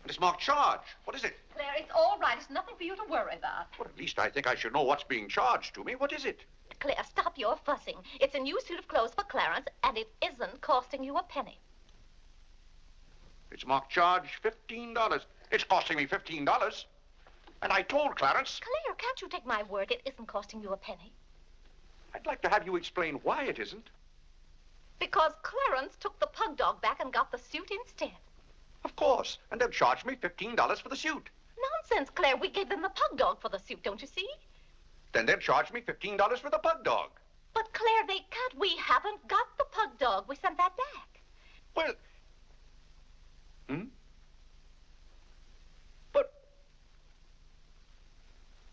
And it's marked charge. What is it? Claire, it's all right. It's nothing for you to worry about. Well, at least I think I should know what's being charged to me. What is it? Claire, stop your fussing. It's a new suit of clothes for Clarence, and it isn't costing you a penny. It's marked charge $15. It's costing me $15. And I told Clarence... Claire, can't you take my word? It isn't costing you a penny. I'd like to have you explain why it isn't. Because Clarence took the pug dog back and got the suit instead. Of course. And they'll charge me $15 for the suit. Nonsense, Claire. We gave them the pug dog for the suit, don't you see? Then they'll charge me $15 for the pug dog. But, Claire, they can't. We haven't got the pug dog. We sent that back. Well... But...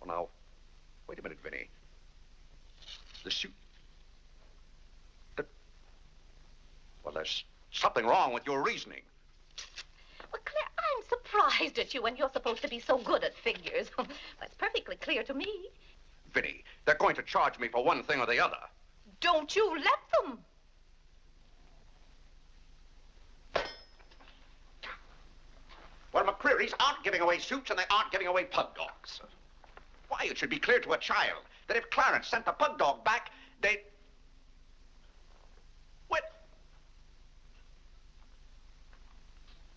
Well, now, wait a minute, Vinnie. The suit... There's something wrong with your reasoning. Well, Claire, I'm surprised at you when you're supposed to be so good at figures. That's perfectly clear to me. Vinny, they're going to charge me for one thing or the other. Don't you let them. Well, McCreary's aren't giving away suits and they aren't giving away pug dogs. Why, it should be clear to a child that if Clarence sent the pug dog back, they'd... What?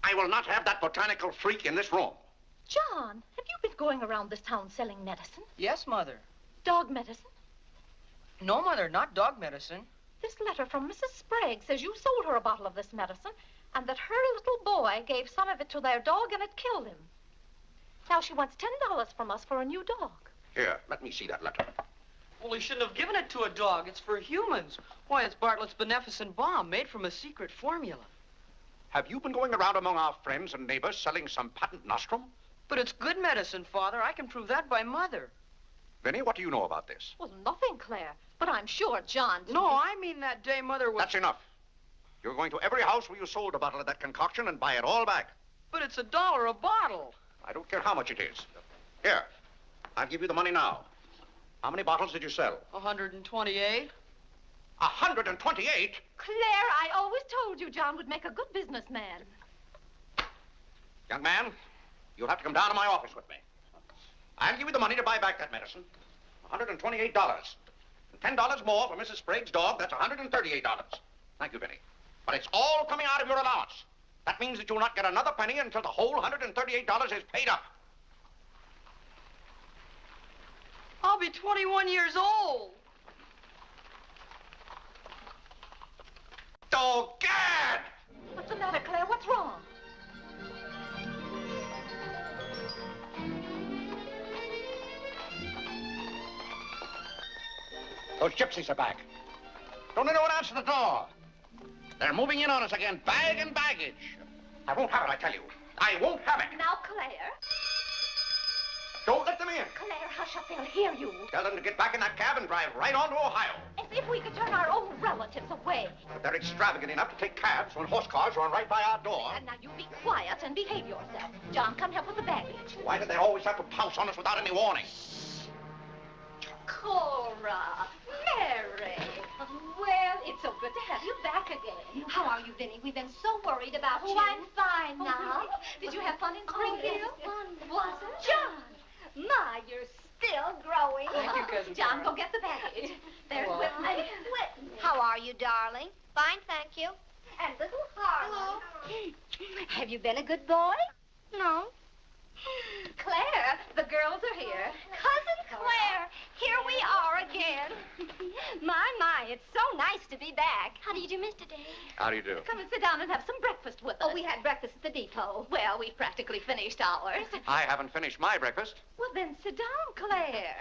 I will not have that botanical freak in this room. John, have you been going around this town selling medicine? Yes, Mother. Dog medicine? No, Mother, not dog medicine. This letter from Mrs. Sprague says you sold her a bottle of this medicine and that her little boy gave some of it to their dog and it killed him. Now she wants $10 from us for a new dog. Here, let me see that letter. Well, he shouldn't have given it to a dog. It's for humans. Why, it's Bartlett's beneficent balm made from a secret formula. Have you been going around among our friends and neighbors selling some patent nostrum? But it's good medicine, Father. I can prove that by Mother. Vinny, what do you know about this? Well, nothing, Claire. But I'm sure John didn't... No, I mean that day Mother was... That's enough. You're going to every house where you sold a bottle of that concoction and buy it all back. But it's $1 a bottle. I don't care how much it is. Here, I'll give you the money now. How many bottles did you sell? 128. 128? Claire, I always told you John would make a good businessman. Young man, you'll have to come down to my office with me. I'll give you the money to buy back that medicine. $128. And $10 more for Mrs. Sprague's dog. That's $138. Thank you, Vinny. But it's all coming out of your allowance. That means that you'll not get another penny until the whole $138 is paid up. I'll be 21 years old. Oh, Gad! What's the matter, Claire? What's wrong? Those gypsies are back. Don't anyone answer the door. They're moving in on us again, bag and baggage. I won't have it, I tell you. I won't have it. Now, Claire. Don't let them in. Claire, hush up. They'll hear you. Tell them to get back in that cab and drive right on to Ohio. As if we could turn our own relatives away. But they're extravagant enough to take cabs when horse cars run right by our door. And now you be quiet and behave yourself. John, come help with the baggage. Why do they always have to pounce on us without any warning? Cora, Mary. Well, it's so good to have you back again. How are you, Vinny? We've been so worried about you. Oh, I'm fine now. Did you have fun in Springfield? Was it? John. My, you're still growing. Thank you, Cousin John, Clara. go get the baggage. There's Hello. Whitney. How are you, darling? Fine, thank you. And little Harlan. Have you been a good boy? No. Claire, the girls are here. Cousin Claire, here we are again. My, it's so nice to be back. How do you do, Mr. Day? How do you do? Come and sit down and have some breakfast with us. Oh, we had breakfast at the depot. Well, we've practically finished ours. I haven't finished my breakfast. Well, then sit down, Claire.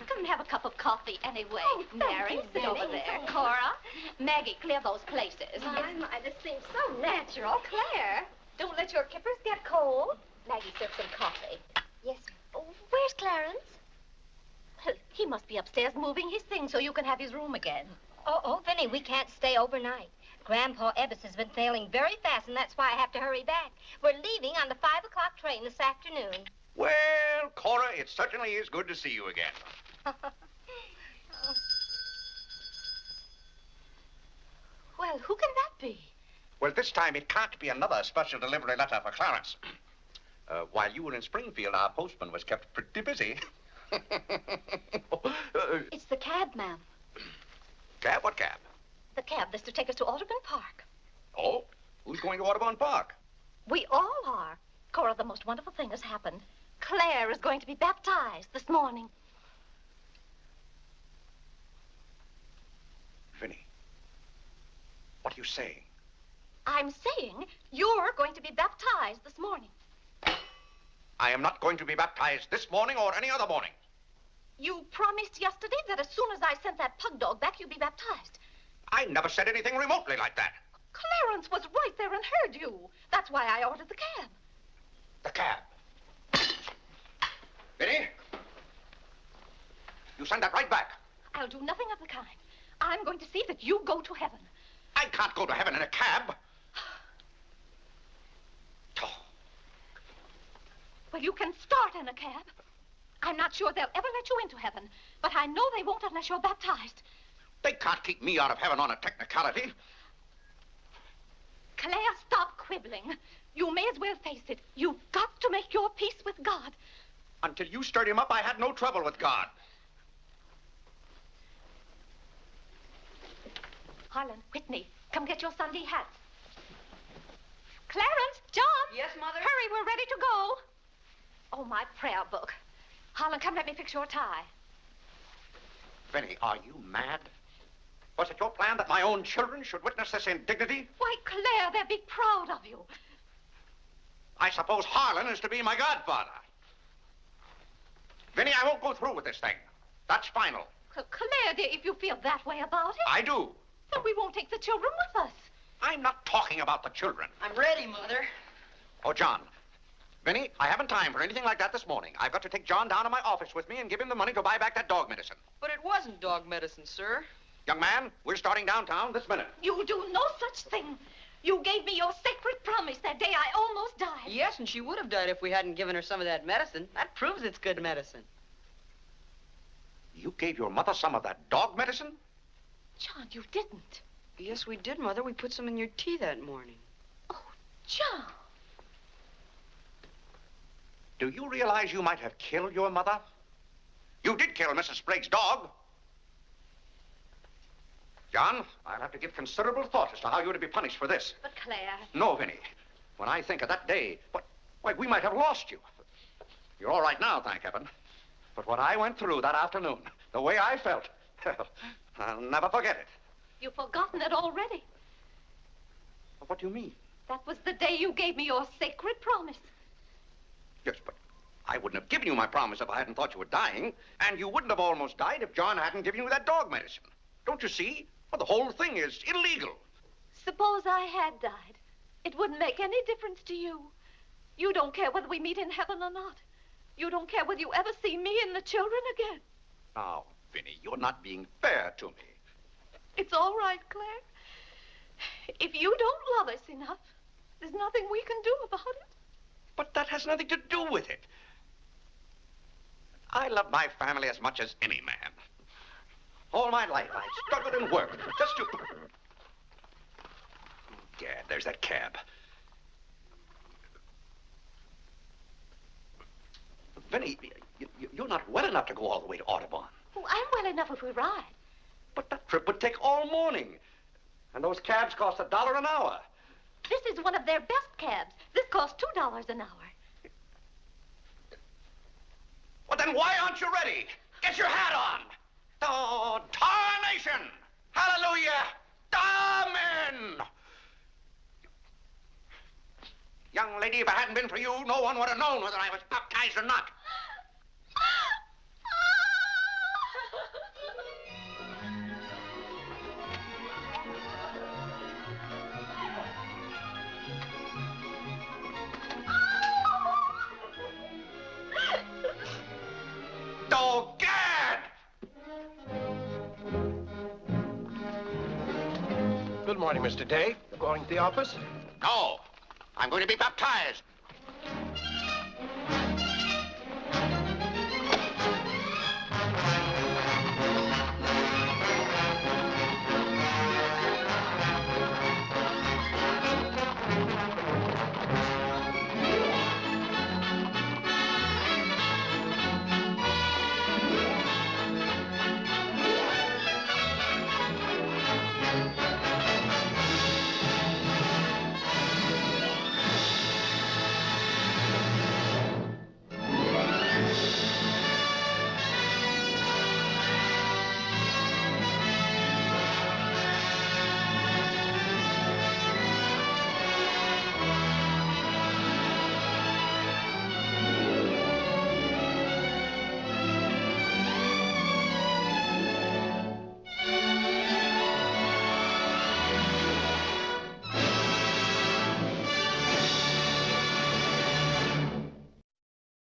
Come and have a cup of coffee anyway. Oh, thank Mary, you, sit over Benny. there. Cora, Maggie, clear those places. My, this seems so natural. Claire, don't let your kippers get cold. Maggie, serve some coffee. Yes, ma'am. Where's Clarence? Well, he must be upstairs moving his things so you can have his room again. Oh, Vinny, we can't stay overnight. Grandpa Ebbs has been sailing very fast, and that's why I have to hurry back. We're leaving on the 5 o'clock train this afternoon. Well, Cora, it certainly is good to see you again. Well, who can that be? Well, this time it can't be another special delivery letter for Clarence. While you were in Springfield, our postman was kept pretty busy. It's the cab, ma'am. Cab? What cab? The cab that's to take us to Audubon Park. Oh, who's going to Audubon Park? We all are. Cora, the most wonderful thing has happened. Claire is going to be baptized this morning. Vinny, what are you saying? I'm saying you're going to be baptized this morning. I am not going to be baptized this morning or any other morning. You promised yesterday that as soon as I sent that pug dog back, you'd be baptized. I never said anything remotely like that. Clarence was right there and heard you. That's why I ordered the cab. The cab. Vinny, you send that right back. I'll do nothing of the kind. I'm going to see that you go to heaven. I I can't go to heaven in a cab. Well, you can start in a cab. I'm not sure they'll ever let you into heaven, but I know they won't unless you're baptized. They can't keep me out of heaven on a technicality. Claire, stop quibbling. You may as well face it. You've got to make your peace with God. Until you stirred him up, I had no trouble with God. Harlan, Whitney, come get your Sunday hats. Clarence, John. Yes, Mother? Hurry, we're ready to go. Oh, my prayer book. Harlan, come let me fix your tie. Vinny, are you mad? Was it your plan that my own children should witness this indignity? Why, Claire, they'll be proud of you. I suppose Harlan is to be my godfather. Vinny, I won't go through with this thing. That's final. Claire, dear, if you feel that way about it... I do. Then we won't take the children with us. I'm not talking about the children. I'm ready, Mother. Oh, John. Vinny, I haven't time for anything like that this morning. I've got to take John down to my office with me and give him the money to buy back that dog medicine. But it wasn't dog medicine, sir. Young man, we're starting downtown this minute. You do no such thing. You gave me your sacred promise that day I almost died. Yes, and she would have died if we hadn't given her some of that medicine. That proves it's good medicine. You gave your mother some of that dog medicine? John, you didn't. Yes, we did, Mother. We put some in your tea that morning. Oh, John. Do you realize you might have killed your mother? You did kill Mrs. Sprague's dog. John, I'll have to give considerable thought as to how you're to be punished for this. But Claire... No, Vinny. When I think of that day, why, we might have lost you. You're all right now, thank heaven. But what I went through that afternoon, the way I felt, I'll never forget it. You've forgotten it already. What do you mean? That was the day you gave me your sacred promise. Yes, but I wouldn't have given you my promise if I hadn't thought you were dying. And you wouldn't have almost died if John hadn't given you that dog medicine. Don't you see? Well, the whole thing is illegal. Suppose I had died. It wouldn't make any difference to you. You don't care whether we meet in heaven or not. You don't care whether you ever see me and the children again. Now, Vinny, you're not being fair to me. It's all right, Claire. If you don't love us enough, there's nothing we can do about it. But that has nothing to do with it. I love my family as much as any man. All my life, I struggled and worked just to... Gad, there's that cab. Vinny, you're not well enough to go all the way to Audubon. Oh, I'm well enough if we ride. But that trip would take all morning. And those cabs cost $1 an hour. This is one of their best cabs. This costs $2 an hour. Well, then why aren't you ready? Get your hat on. Oh, tarnation! Hallelujah! Amen! Young lady, if it hadn't been for you, no one would have known whether I was baptized or not. Oh, Gad! Good morning, Mr. Day. You're going to the office? No. I'm going to be baptized.